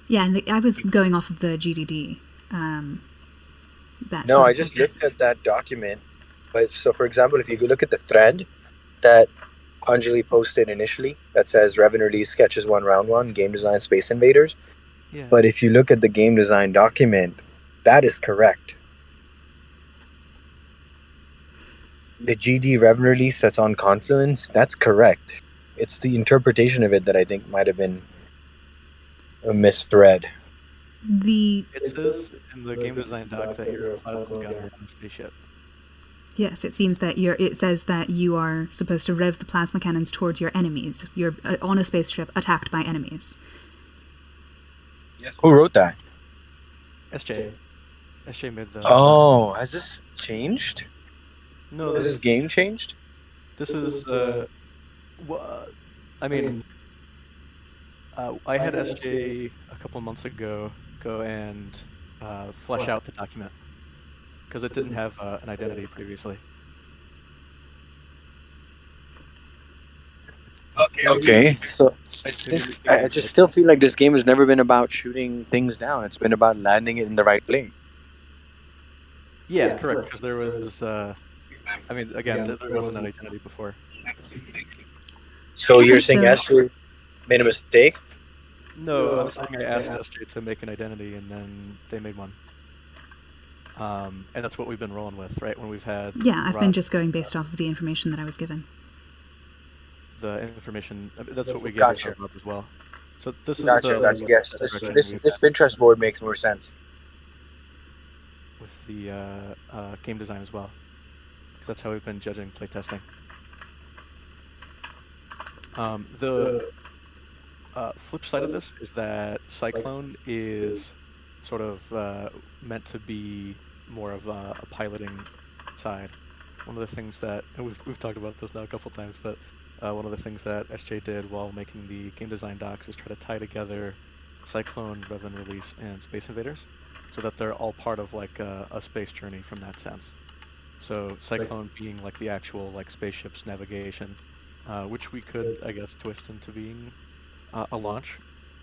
Yeah, and I was going off of the GDD. that No, sort I of just focus. looked at that document. But so, for example, if you look at the thread that Anjali posted initially, that says Revenue Release Sketches 1 Round 1, Game Design Space Invaders. Yeah. But if you look at the game design document, that is correct. The GD Revenue Release that's on Confluence, that's correct. It's the interpretation of it that I think might have been misread. It says in the game design doc that you're a plasma gunner on a spaceship. Yes, it seems that it says that you are supposed to rev the plasma cannons towards your enemies. You're on a spaceship attacked by enemies. Who wrote that? SJ. SJ made the. Oh, has this changed? No, Has this game changed? This is. I mean, I had SJ a couple months ago go and flesh out the document because it didn't have an identity previously. Okay, so I just still feel like this game has never been about shooting things down. It's been about landing it in the right place. Yeah, correct. Because there was. I mean, again, there wasn't an identity before. So you're Okay, saying so- Astro made a mistake? No, I'm saying I asked SJ to make an identity, and then they made one. And that's what we've been rolling with, right? When we've had Yeah, I've been Rob- just going based off of the information that I was given. the information. That's what we gave Gotcha. Rob as well. So this is Gotcha, the gotcha. Yes, direction this we've Pinterest board makes more sense. with the game design as well. That's how we've been judging playtesting. The flip side of this is that Cyclone is sort of meant to be more of a piloting side. One of the things that, and we've talked about this now a couple times, but one of the things that SJ did while making the game design docs is try to tie together Cyclone, Rev and Release, and Space Invaders, so that they're all part of like a space journey from that sense. So Cyclone being like the actual like spaceship's navigation, which we could, I guess, twist into being a launch,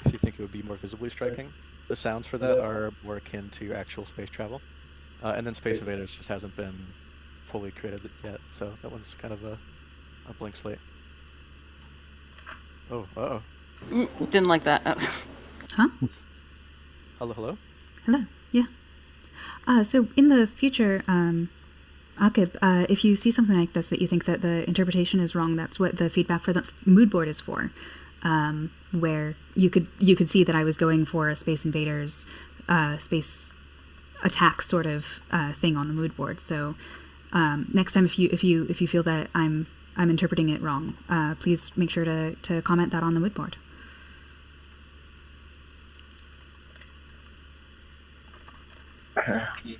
if you think it would be more visibly striking. The sounds for that are more akin to actual space travel. And then Space Invaders just hasn't been fully created yet, so that one's kind of a blank slate. Oh, uh-oh. Didn't like that. Huh? Hello, hello? Hello. Yeah. So in the future, Akib, if you see something like this that you think that the interpretation is wrong, that's what the feedback for the mood board is for. Where you could see that I was going for a Space Invaders, space attack sort of thing on the mood board. So next time, if you feel that I'm interpreting it wrong, please make sure to comment that on the mood board.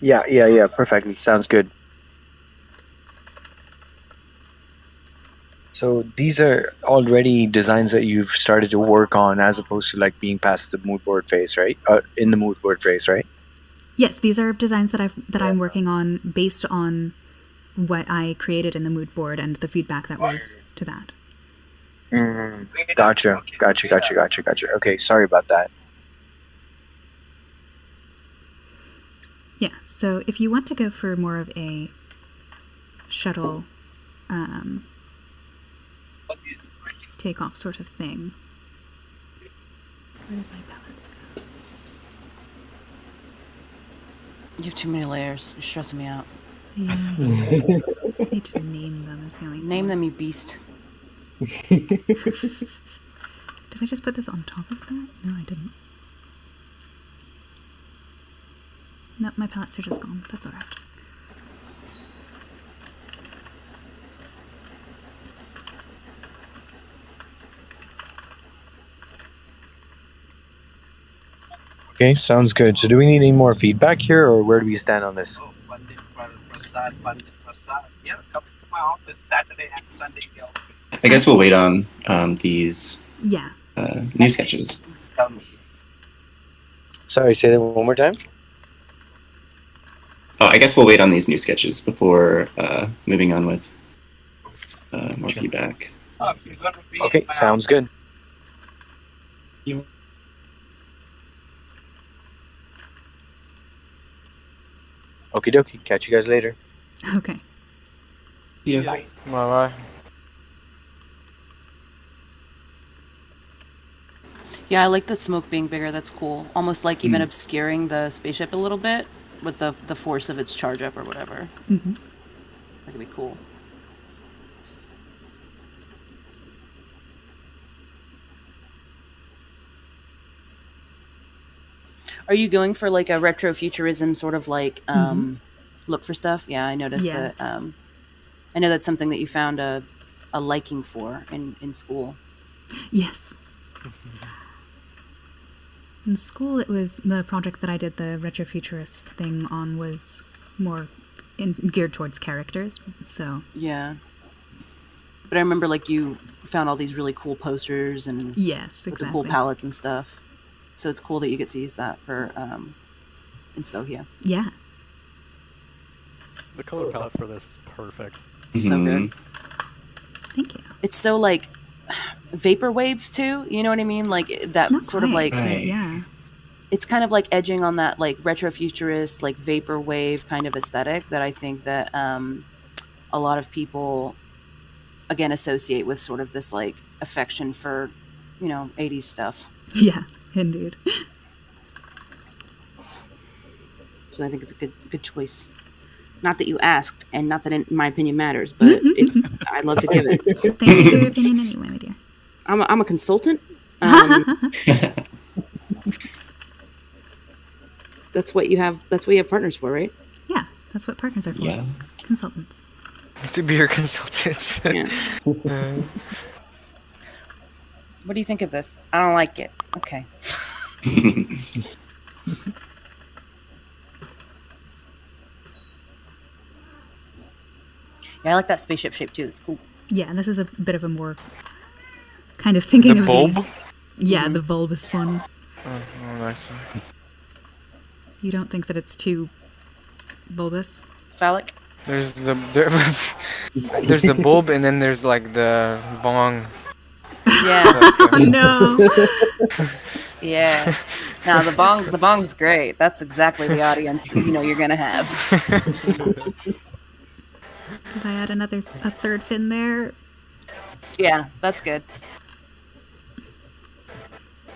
Yeah. Perfect. Sounds good. So these are already designs that you've started to work on, as opposed to like being past the mood board phase, right? In the mood board phase, right? Yes, these are designs that I'm working on based on what I created in the mood board and the feedback that was to that. Gotcha. Okay, sorry about that. Yeah, so if you want to go for more of a shuttle takeoff sort of thing. Where did my palettes go? You have too many layers. You're stressing me out. Yeah. I need to name them is the only thing. Name them, you beast. Did I just put this on top of that? No, I didn't. No, my palettes are just gone. That's alright. Okay, sounds good. So do we need any more feedback here, or where do we stand on this? Yeah, come to my office Saturday and Sunday. I guess we'll wait on these Yeah. new sketches. Tell me. Sorry, say that one more time. Oh, I guess we'll wait on these new sketches before moving on with more feedback. Oh, if you're gonna be Okay, in my sounds good. Okie dokie. Catch you guys later. Okay. Yeah. Bye bye. Yeah, I like the smoke being bigger. That's cool. Almost like even obscuring the spaceship a little bit with the force of its charge up or whatever. Hmm. That could be cool. Are you going for like a retrofuturism sort of like look for stuff? Yeah, I noticed Yeah. that. I know that's something that you found a liking for in school. Yes. In school, it was the project that I did the retrofuturist thing on was more geared towards characters. So Yeah. But I remember like you found all these really cool posters and yes, with the cool exactly. palettes and stuff. So it's cool that you get to use that for inspo here. Yeah. The color palette for this is perfect. It's so good. Thank you. It's so like vaporwave too. You know what I mean? Like that Not sort of quite, like but Right. yeah. it's kind of like edging on that like retrofuturist like vaporwave kind of aesthetic that I think that a lot of people again associate with sort of this like affection for 80s stuff. Yeah, indeed. So I think it's a good choice. Not that you asked, and not that in my opinion matters, but it's I'd love to give it. Thank you for your opinion anyway, my dear. I'm a consultant. That's what you have. That's what you have partners for, right? Yeah, that's what partners are for. Yeah. Consultants. To be your consultant. Yeah. What do you think of this? I don't like it. Okay. Yeah, I like that spaceship shape too. It's cool. Yeah, and this is a bit of a more kind of thinking The of bulb? the yeah, the bulbous one. Oh, nice. You don't think that it's too bulbous? Phallic. There's there's the bulb, and then there's like the bong. Yeah. Oh no! Yeah. Now the bong's great. That's exactly the audience you're gonna have. Did I add a third fin there? Yeah, that's good.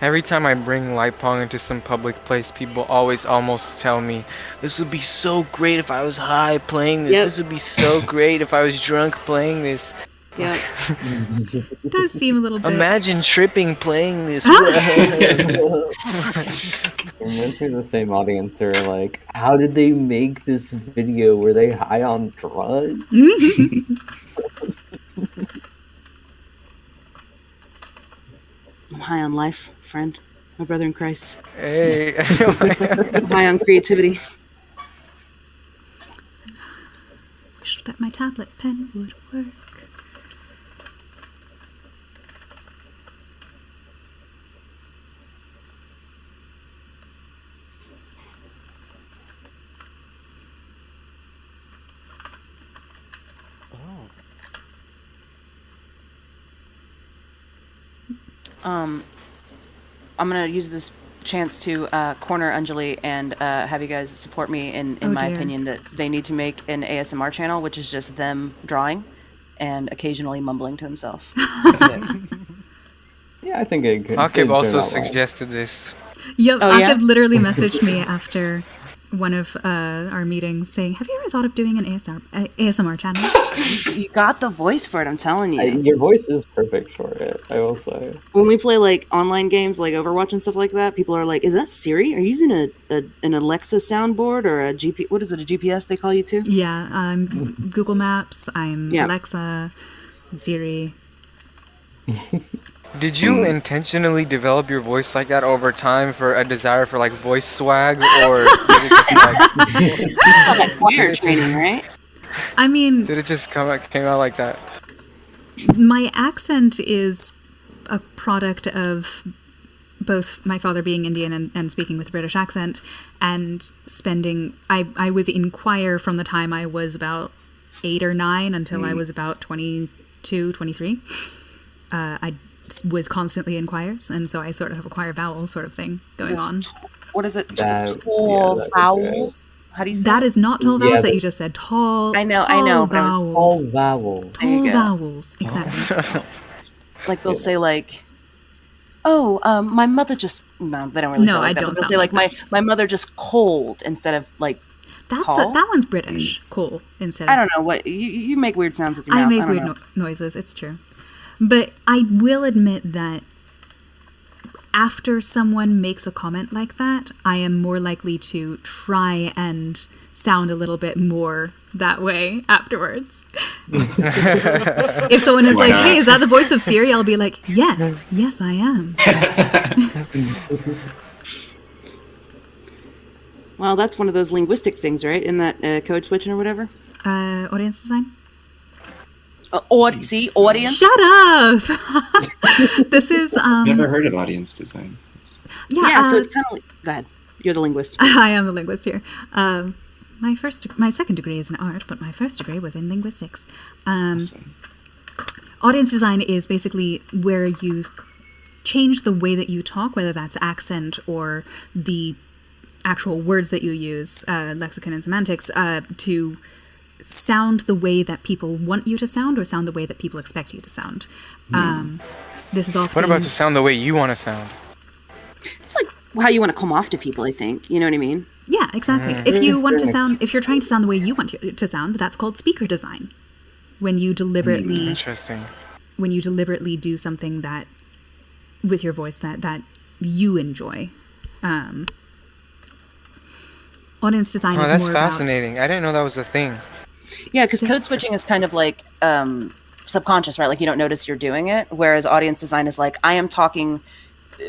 Every time I bring light pong into some public place, people always almost tell me, "This would be so great if I was high playing this. Yep. This would be so great if I was drunk playing this. Yeah. It does seem a little bit. Imagine tripping playing this." It went through the same audience are like, how did they make this video? Were they high on drugs? I'm high on life, friend. My brother in Christ. Hey. I'm high on creativity. Wish that my tablet pen would work. I'm gonna use this chance to corner Anjali and have you guys support me in Oh, my dear. opinion that they need to make an ASMR channel, which is just them drawing and occasionally mumbling to themselves. That's it. Yeah, I think it could. Akib could also turn out well. suggested this. Yep, Oh, yeah? Akib literally messaged me after one of our meetings saying, "Have you ever thought of doing an ASMR channel?" You got the voice for it, I'm telling you. Your voice is perfect for it, I will say. When we play like online games like Overwatch and stuff like that, people are like, "Is that Siri? Are you using an Alexa soundboard or a GP? What is it? A GPS they call you to?" Yeah, I'm Google Maps, I'm Yeah. Alexa, Siri. Did you intentionally develop your voice like that over time for a desire for like voice swag, or did it just like Choir training, right? I mean, did it just came out like that? my accent is a product of both my father being Indian and speaking with a British accent, and spending. I was in choir from the time I was about 8 or 9 until I was about 22, 23. I was constantly in choirs, and so I sort of have a choir vowel sort of thing going on. What is it? That- Twelve yeah, that is vowels. How do you say That is not tall vowels Yeah, that the- you just said. Tall. I know, Tall but I was- All vowels. vowels. There you Tall go. vowels. Exactly. Like they'll Yeah. say like, "Oh, my mother just." No, they don't really No, say it like I that. don't But they'll sound say like like my mother just cold instead of like call. That one's British. Cool. Instead of I don't know what you make weird sounds with your I mouth. make don't weird know. noises. It's true. But I will admit that after someone makes a comment like that, I am more likely to try and sound a little bit more that way afterwards. If someone is Why like, not? "Hey, is that the voice of Siri?" I'll be like, "Yes, yes, I am." Well, that's one of those linguistic things, right? In that code switching or whatever. Audience design. See, audience. Shut up. This is Never heard of audience design. Yeah, so it's kind of like. Go ahead. You're the linguist. I am the linguist here. My second degree is in art, but my first degree was in linguistics. Awesome. Audience design is basically where you change the way that you talk, whether that's accent or the actual words that you use, lexicon and semantics, to sound the way that people want you to sound or sound the way that people expect you to sound. This is often... What about to sound the way you want to sound? It's like how you want to come off to people, I think. You know what I mean? Yeah, exactly. If you want to sound, if you're trying to sound the way you want to sound, that's called speaker design. When you deliberately, Interesting. when you deliberately do something that, with your voice, that you enjoy. Audience design Oh, is that's more fascinating. I didn't know that was a thing. Yeah, because So- code switching is kind of like subconscious, right? Like you don't notice you're doing it. Whereas audience design is like I am talking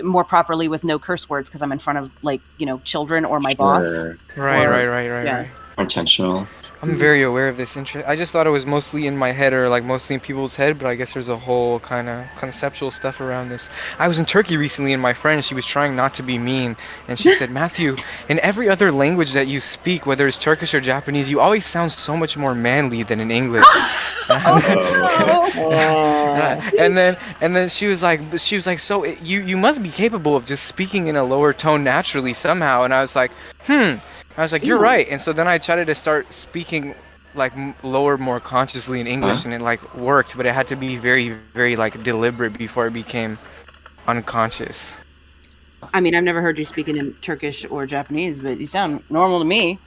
more properly with no curse words because I'm in front of like children or my boss. Sure. Right, Or- right. yeah. More intentional. I'm very aware of this interest. I just thought it was mostly in my head or like mostly in people's head, but I guess there's a whole kind of conceptual stuff around this. I was in Turkey recently and my friend, she was trying not to be mean, and she said, Matthew, in every other language that you speak, whether it's Turkish or Japanese, you always sound so much more manly than in English. and then she was like, so you must be capable of just speaking in a lower tone naturally somehow. And I was like, I was like, you're right. And so then I tried to start speaking like lower, more consciously in English, and it like worked, but it had to be very, very like deliberate before it became unconscious. I mean, I've never heard you speaking in Turkish or Japanese, but you sound normal to me.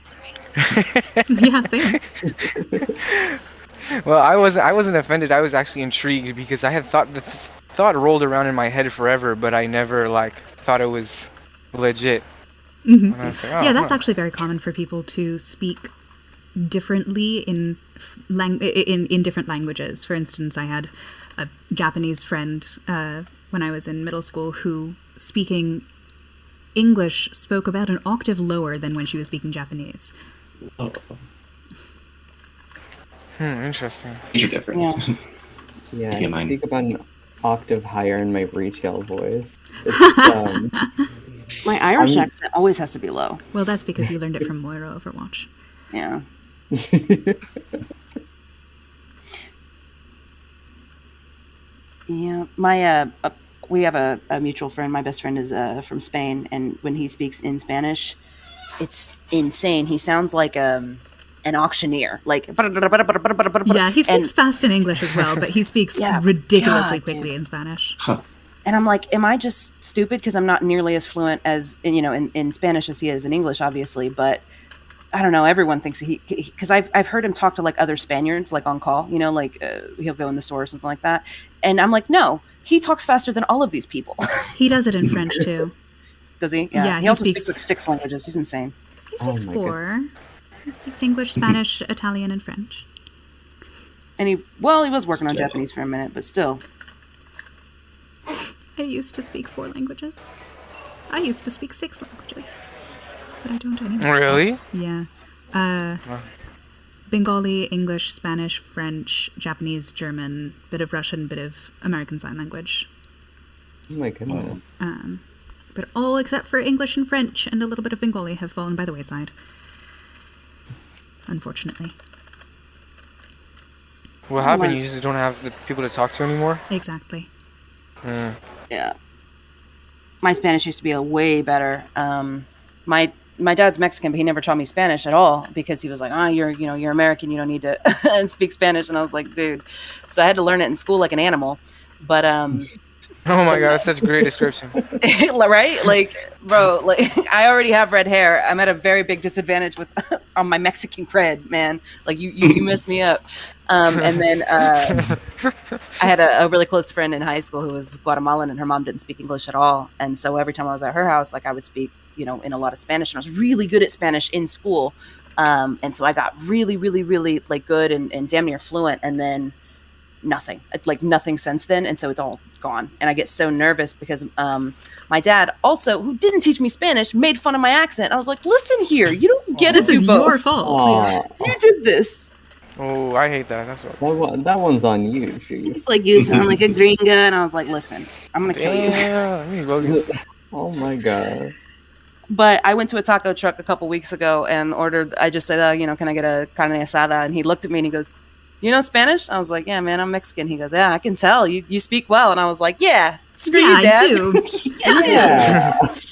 Yeah, same. Well, I wasn't offended. I was actually intrigued because I had thought rolled around in my head forever, but I never like thought it was legit. And I was like, oh, Yeah, that's huh. actually very common for people to speak differently in different languages. For instance, I had a Japanese friend when I was in middle school who, speaking English, spoke about an octave lower than when she was speaking Japanese. Oh, Interesting. major difference. Yeah, Keep in I mind. speak about an octave higher in my retail voice. It's, My Irish I'm- accent always has to be low. Well, that's because you learned it from Moira Overwatch. Yeah. Yeah, my we have a mutual friend. My best friend is from Spain, and when he speaks in Spanish, it's insane. He sounds like an auctioneer. Like Yeah, he speaks fast in English as well, but he speaks Yeah, ridiculously God, quickly dude. in Spanish. And I'm like, am I just stupid because I'm not nearly as fluent as in Spanish as he is in English, obviously, but. I don't know. Everyone thinks because I've heard him talk to like other Spaniards, like on call, like he'll go in the store or something like that. And I'm like, no, he talks faster than all of these people. He does it in French too. Does he? Yeah, He he also speaks- speaks like 6 languages. He's insane. He speaks my 4. He speaks English, Spanish, Italian, and French. And he was working on Still. Japanese for a minute, but still. I used to speak 4 languages. I used to speak 6 languages. But I don't anymore. Really? Yeah. Bengali, English, Spanish, French, Japanese, German, bit of Russian, bit of American Sign Language. Oh my goodness. But all except for English and French and a little bit of Bengali have fallen by the wayside. Unfortunately. What happened? You just don't have the people to talk to anymore? Exactly. Yeah. My Spanish used to be a way better. My my dad's Mexican, but he never taught me Spanish at all because he was like, you're American, you don't need to speak Spanish. And I was like, dude. So I had to learn it in school like an animal. But Oh my god, that's such a great description. right? Like, bro, like I already have red hair. I'm at a very big disadvantage with on my Mexican cred, man. Like you messed me up. And then I had a really close friend in high school who was Guatemalan, and her mom didn't speak English at all. And so every time I was at her house, like I would speak, in a lot of Spanish, and I was really good at Spanish in school. And so I got really, really, really like good and damn near fluent. And then nothing since then, and so it's all gone. And I get so nervous because my dad also, who didn't teach me Spanish, made fun of my accent. I was like, listen here, you don't get This to do is both. your fault. Aw, You did this. Oh, I hate that. That's what. that one's on you, G. He's like, you sound like a gringa, and I was like, listen, I'm gonna kill you. Damn, bogus. Oh my god. But I went to a taco truck a couple weeks ago and ordered. I just said, can I get a carne asada? And he looked at me and he goes, you know Spanish? I was like, yeah, man, I'm Mexican. He goes, yeah, I can tell. You speak well. And I was like, yeah, screw you, Dad. I do. Yeah, I do.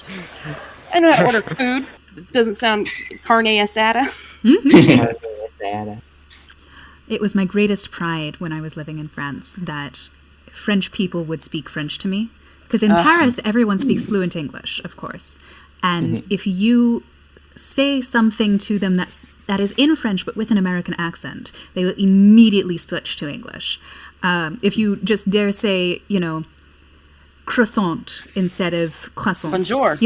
I know how to order food. It doesn't sound carne asada. It was my greatest pride when I was living in France that French people would speak French to me. Because in Paris, everyone speaks fluent English, of course. And if you say something to them that is in French but with an American accent, they will immediately switch to English. If you just dare say, croissant instead of croissant. Bonjour.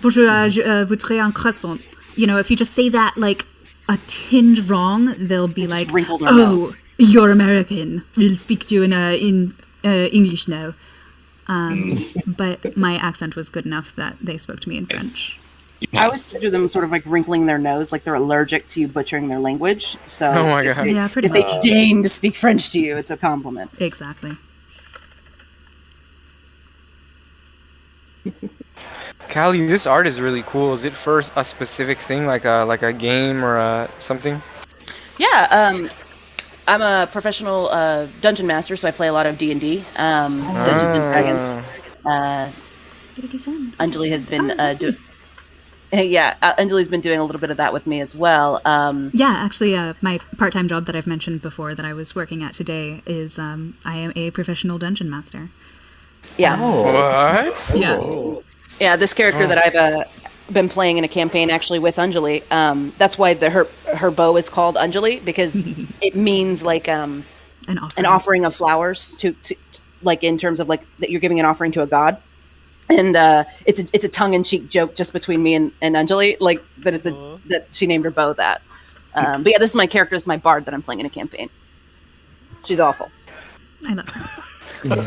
Bonjour, je voudrais un croissant. If you just say that like a tinge wrong, they'll be like, wrinkle their oh, nose. you're American. We'll speak to you in English now. But my accent was good enough that they spoke to me in French. I always picture them sort of like wrinkling their nose, like they're allergic to you butchering their language. So Oh my god. Yeah, pretty if they much. deign to speak French to you, it's a compliment. Exactly. Callie, this art is really cool. Is it for a specific thing, like a game or something? Yeah, I'm a professional dungeon master, so I play a lot of D&D, Dungeons and Dragons. Anjali has been doing. Yeah, Anjali's been doing a little bit of that with me as well. Yeah, actually, my part-time job that I've mentioned before that I was working at today is I am a professional dungeon master. Yeah, What? Yeah. yeah. This character that I've been playing in a campaign actually with Anjali. That's why her bow is called Anjali, because it means like An offering. an offering of flowers to like in terms of like that you're giving an offering to a god. And it's a tongue-in-cheek joke just between me and Anjali, like that that she named her bow that. But yeah, this is my character, this is my bard that I'm playing in a campaign. She's awful. I love her.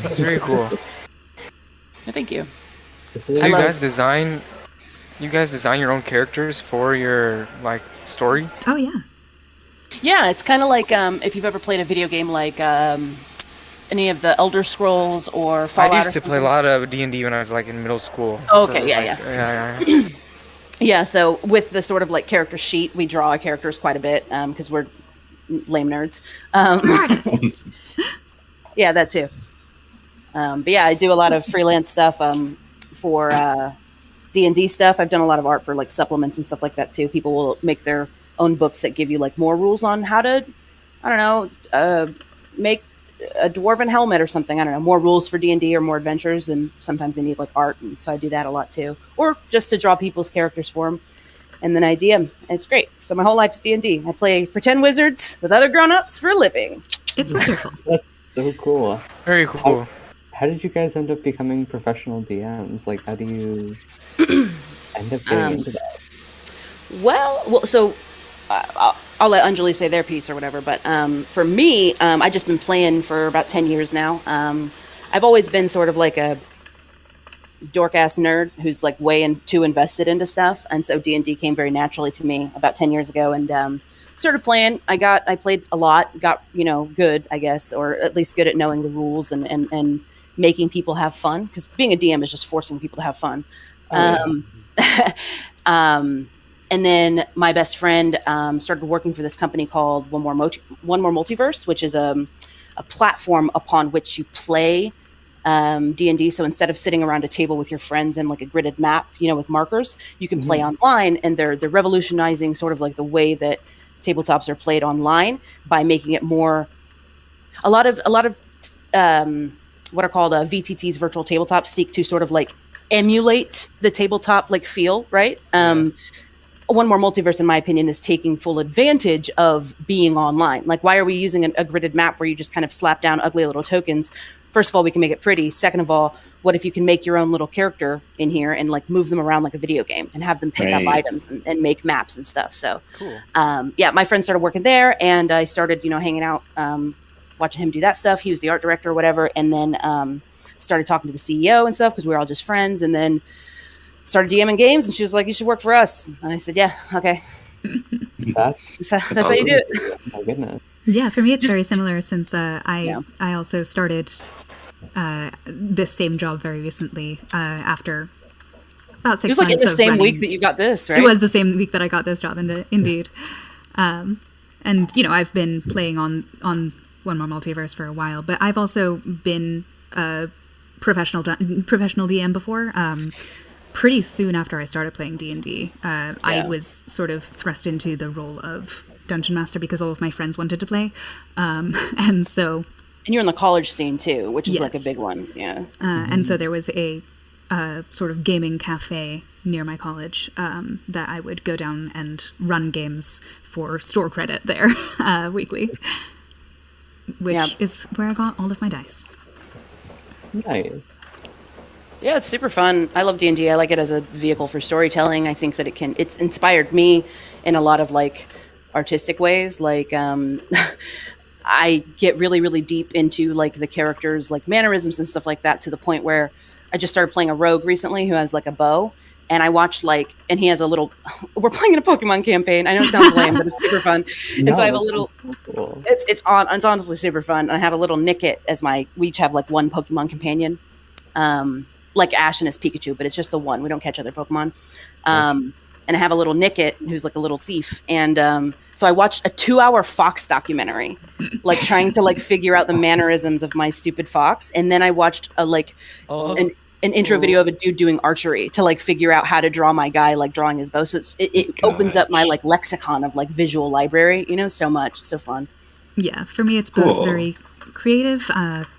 It's very cool. Thank you. So you guys design your own characters for your like story? Oh, yeah. Yeah, it's kind of like if you've ever played a video game like any of the Elder Scrolls or Fallout. I used to play a lot of D&D when I was like in middle school. Oh, okay, So, yeah. yeah. Yeah, so with the sort of like character sheet, we draw our characters quite a bit because we're lame nerds. Yeah, that too. But yeah, I do a lot of freelance stuff for D&D stuff. I've done a lot of art for like supplements and stuff like that too. People will make their own books that give you like more rules on how to, I don't know, make a dwarven helmet or something. I don't know, more rules for D&D or more adventures, and sometimes they need like art, and so I do that a lot too, or just to draw people's characters for them, and then I DM, and it's great. So my whole life's D&D. I play pretend wizards with other grown-ups for a living. It's wonderful. That's so cool. Very cool. How did you guys end up becoming professional DMs? Like, how do you end up getting into that? Well, so I'll let Anjali say their piece or whatever. But for me, I've just been playing for about 10 years now. I've always been sort of like a dork-ass nerd who's like too invested into stuff. And so D&D came very naturally to me about 10 years ago. And started playing. I played a lot, got, good, I guess, or at least good at knowing the rules and making people have fun. Because being a DM is just forcing people to have fun. And then my best friend started working for this company called One More Multiverse, which is a platform upon which you play D&D. So instead of sitting around a table with your friends and like a gridded map, with markers, you can play online, and they're revolutionizing sort of like the way that tabletops are played online by making it more. A lot of what are called VTTs, virtual tabletops, seek to sort of like emulate the tabletop like feel, right? One More Multiverse, in my opinion, is taking full advantage of being online. Like, why are we using a gridded map where you just kind of slap down ugly little tokens? First of all, we can make it pretty. Second of all, what if you can make your own little character in here and like move them around like a video game and have them pick up Right. items and make maps and stuff? So, Cool. my friend started working there, and I started, hanging out, watching him do that stuff. He was the art director or whatever, and then started talking to the CEO and stuff because we were all just friends, and then started DMing games, and she was like, "You should work for us." And I said, "Yeah, okay." That's That's how you do it. my goodness. Yeah, for me it's very similar since I Yeah. I also started this same job very recently after about 6 It was like in months the of same running. week that you got this, right? It was the same week that I got this job, indeed. And I've been playing on One More Multiverse for a while, but I've also been a professional DM before. Pretty soon after I started playing D&D, I was sort of thrust into the role of Dungeon Master because all of my friends wanted to play, and so. And you're in the college scene too, which is like a Yes. big one. Yeah. And so there was a sort of gaming cafe near my college that I would go down and run games for store credit there weekly, which is where I got all of my dice. Nice. Yeah, it's super fun. I love D&D. I like it as a vehicle for storytelling. I think that it's inspired me in a lot of like artistic ways. Like, I get really, really deep into like the characters, like mannerisms and stuff like that, to the point where I just started playing a rogue recently who has like a bow, and I watched and he has a little, we're playing in a Pokemon campaign. I know it sounds lame, but it's super fun. And so I have a little, Cool. it's honestly super fun. And I have a little Nickit as we each have like one Pokemon companion. Like Ash and his Pikachu, but it's just the one. We don't catch other Pokemon. And I have a little Nickit who's like a little thief. And so I watched a 2-hour fox documentary, like trying to like figure out the mannerisms of my stupid fox. And then I watched an intro video of a dude doing archery to like figure out how to draw my guy, like drawing his bow. So it opens up my like lexicon of like visual library, so much. It's so fun. Yeah, for me it's both Cool. very creative.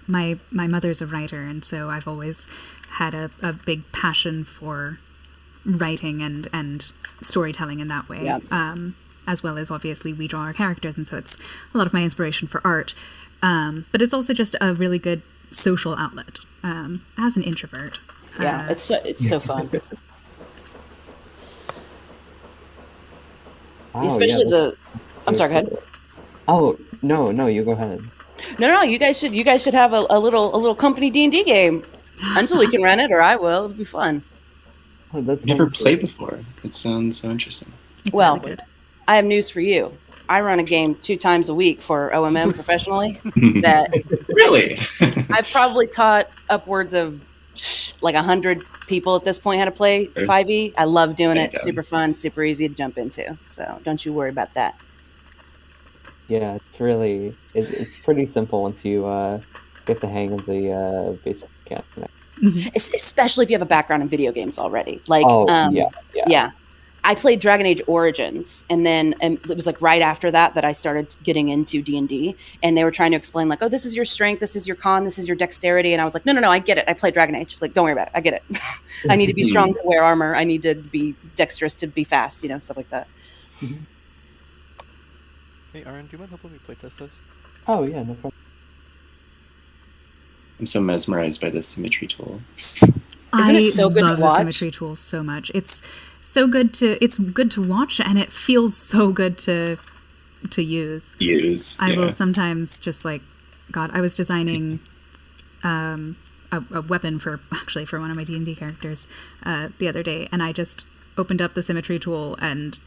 My mother's a writer, and so I've always had a big passion for writing and storytelling in that way. Yeah. As well as obviously we draw our characters, and so it's a lot of my inspiration for art. But it's also just a really good social outlet as an introvert. Yeah, it's so fun. Wow, Especially as that's I'm sorry, go ahead. cool. Oh no, you go ahead. No, you guys should have a little company D&D game. Anjali can run it, or I will. It'll be fun. Oh, that's Never played before. It sounds so interesting. It's Well, really good. I have news for you. I run a game 2 times a week for OMM professionally. That Really? I've probably taught upwards of like 100 people at this point how to play 5e. I love doing it. Yeah. Super fun, super easy to jump into. So don't you worry about that. Yeah, it's pretty simple once you get the hang of the basic mechanics. Especially if you have a background in video games already. Like, Yeah. I played Dragon Age Origins, and then it was like right after that I started getting into D&D, and they were trying to explain like, oh, this is your strength, this is your con, this is your dexterity, and I was like, no, I get it. I play Dragon Age. Like, don't worry about it. I get it. I need to be strong to wear armor. I need to be dexterous to be fast. Stuff like that. Hey, Aaron, do you mind helping me playtest this? Oh yeah, no problem. I'm so mesmerized by this symmetry tool. Isn't it I so good to love the watch? symmetry tool so much. It's good to watch, and it feels so good to use. I will sometimes just like, God, I was designing a weapon for one of my D&D characters the other day, and I just opened up the symmetry tool and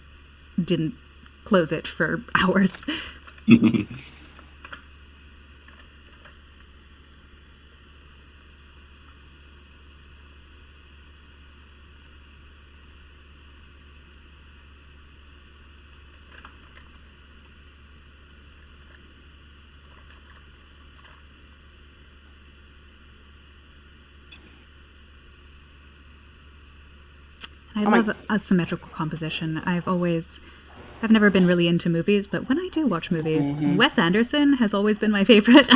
didn't close it for hours. I Oh my- love a symmetrical composition. I've never been really into movies, but when I do watch movies, Wes Anderson has always been my favorite.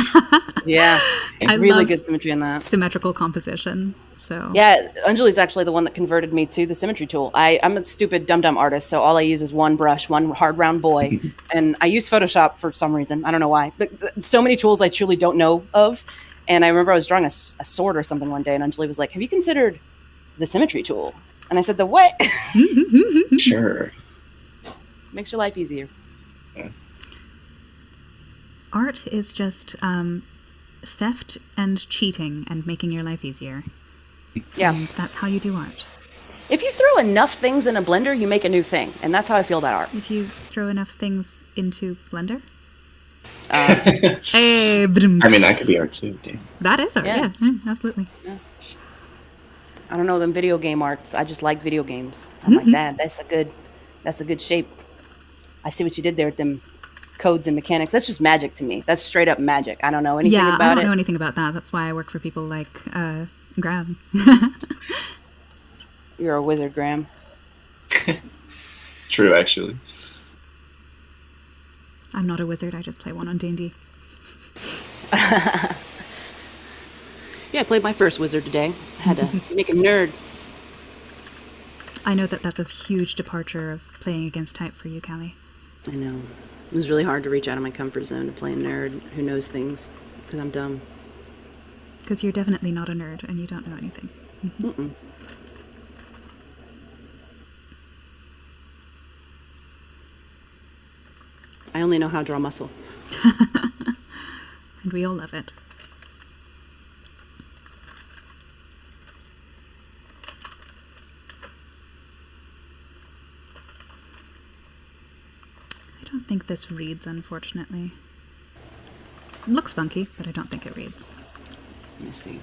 Yeah, I really love good symmetry in that. symmetrical composition. So Yeah, Anjali's actually the one that converted me to the symmetry tool. I'm a stupid dumb artist, so all I use is one brush, one hard round boy, and I use Photoshop for some reason. I don't know why. So many tools I truly don't know of. And I remember I was drawing a sword or something one day, and Anjali was like, "Have you considered the symmetry tool?" And I said, "The what?" Sure. Makes your life easier. art is just theft and cheating and making your life easier. Yeah. And that's how you do art. If you throw enough things in a blender, you make a new thing, and that's how I feel about art. If you throw enough things into Blender. I Hey, mean, that could be art too. Damn. that is art. Yeah. Yeah, absolutely. I don't know them video game arts. I just like video games. I'm like that. That's a good shape. I see what you did there with them codes and mechanics. That's just magic to me. That's straight up magic. I don't know anything Yeah, about I don't it. know anything about that. That's why I work for people like Graham. You're a wizard, Graham. True, actually. I'm not a wizard. I just play one on D&D. Yeah, I played my first wizard today. Had to make a nerd. I know that that's a huge departure of playing against type for you, Callie. I know. It was really hard to reach out of my comfort zone to play a nerd who knows things, because I'm dumb. Because you're definitely not a nerd and you don't know anything. Mm-mm. I only know how to draw muscle. And we all love it. I don't think this reads, unfortunately. It looks funky, but I don't think it reads. Let me see.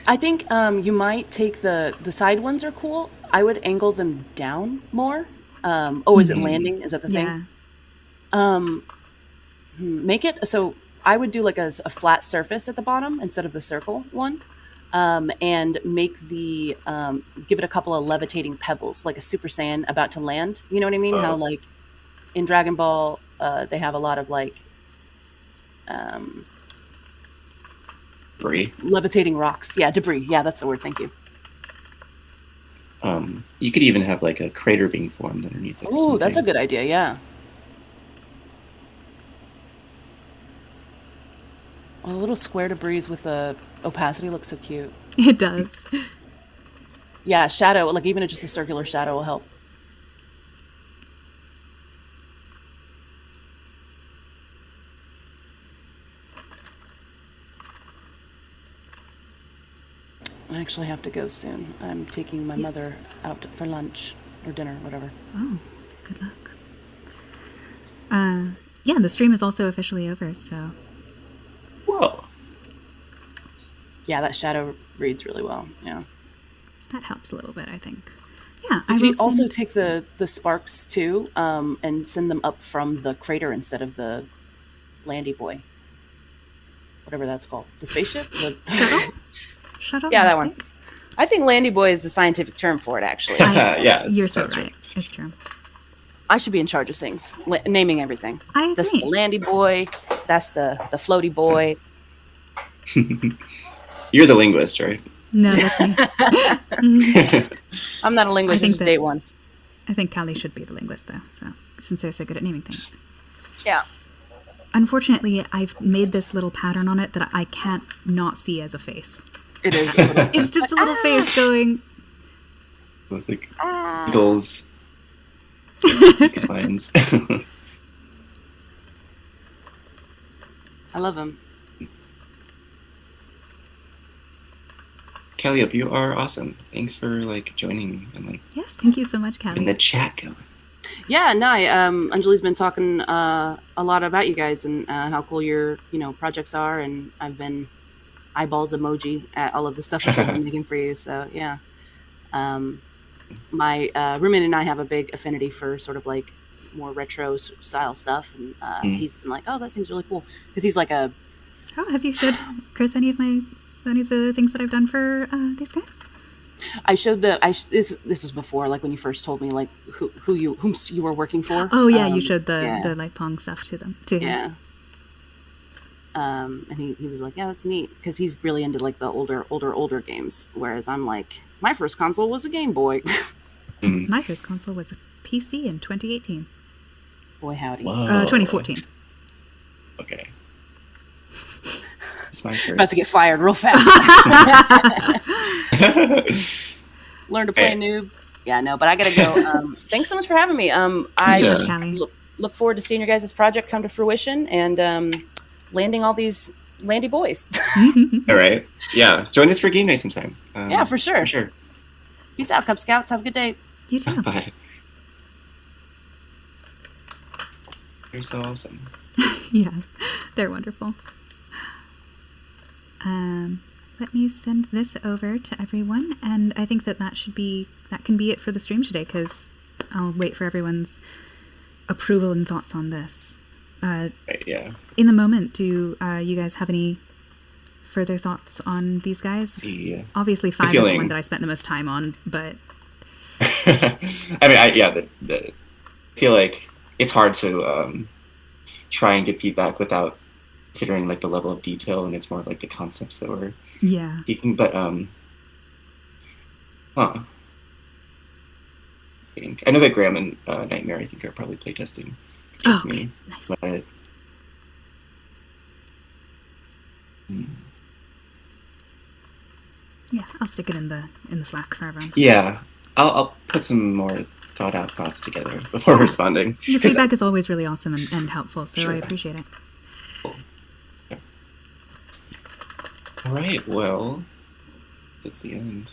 I think you might take the side ones are cool. I would angle them down more. Is it landing? Is that the thing? Yeah. Make it so I would do like a flat surface at the bottom instead of the circle one, and make the give it a couple of levitating pebbles, like a Super Saiyan about to land. You know what I mean? How like in Dragon Ball they have a lot of like Debris. levitating rocks. Yeah, debris. Yeah, that's the word. Thank you. You could even have like a crater being formed underneath it. or Ooh, that's a something. good idea. Yeah. Well, a little square debris with the opacity looks so cute. It does. Yeah, shadow, like even just a circular shadow will help. I actually have to go soon. I'm taking my mother out for lunch or dinner, whatever. Oh, good luck. Yeah, the stream is also officially over, so... Whoa. Yeah, that shadow reads really well. Yeah. That helps a little bit, I think. Yeah, You I can will also send- take the sparks too, and send them up from the crater instead of the landy boy. Whatever that's called. The spaceship? Shut up. Yeah, I that one. think. I think landy boy is the scientific term for it, actually. Yeah, You're so that's right. It's true. I should be in charge of things, naming everything. I That's the agree. landy boy. That's the floaty boy. You're the linguist, right? No, that's me. I'm not a linguist, I think just that- date one. I think Callie should be the linguist, though, so since they're so good at naming things. Yeah. Unfortunately, I've made this little pattern on it that I can't not see as a face. It is. a little- It's just a little face going... With like eagles, lines. I love him. Kelly, you are awesome. Thanks for like joining and like Yes, thank you so much, in Callie. the chat going. Yeah, no, Anjali's been talking a lot about you guys and how cool your projects are, and I've been eyeballs emoji at all of the stuff that I've been making for you. So yeah, my roommate and I have a big affinity for sort of like more retro style stuff, and he's been like, "Oh, that seems really cool," because he's like a Oh, have you showed Chris any of the things that I've done for these guys? I showed this was before, like when you first told me like whom you were working for. Oh yeah, you showed yeah. the like Pong stuff to him. Yeah. And he was like, yeah, that's neat, because he's really into like the older games, whereas I'm like, my first console was a Game Boy. My first console was a PC in 2018. Boy howdy. Whoa. 2014. Okay. It's my first. About to get fired real fast. Learn to play Hey. noob. Yeah, no, but I gotta go. Thanks so much for having me. I so much, Callie. look forward to seeing your guys' project come to fruition and landing all these landy boys. All right. Yeah. Join us for game night sometime. Yeah, for sure. For sure. Peace out, Cub Scouts. Have a good day. You too. Bye. You're so awesome. Yeah, they're wonderful. Let me send this over to everyone, and I think that can be it for the stream today, because I'll wait for everyone's approval and thoughts on this. Right, yeah. In the moment, do you guys have any further thoughts on these guys? Yeah. Obviously, 5 is the one that I spent the most time on, but I mean, I feel like it's hard to try and get feedback without considering like the level of detail, and it's more of like the concepts that we're speaking. But I know that Graham and Nightmare, I think, are probably playtesting against me. Nice. But yeah, I'll stick it in the Slack for everyone. yeah, I'll put some more thought out thoughts together before responding. Your feedback is always really awesome and helpful, so Sure. I appreciate it. Cool. Yeah. All right. Well, this is the end.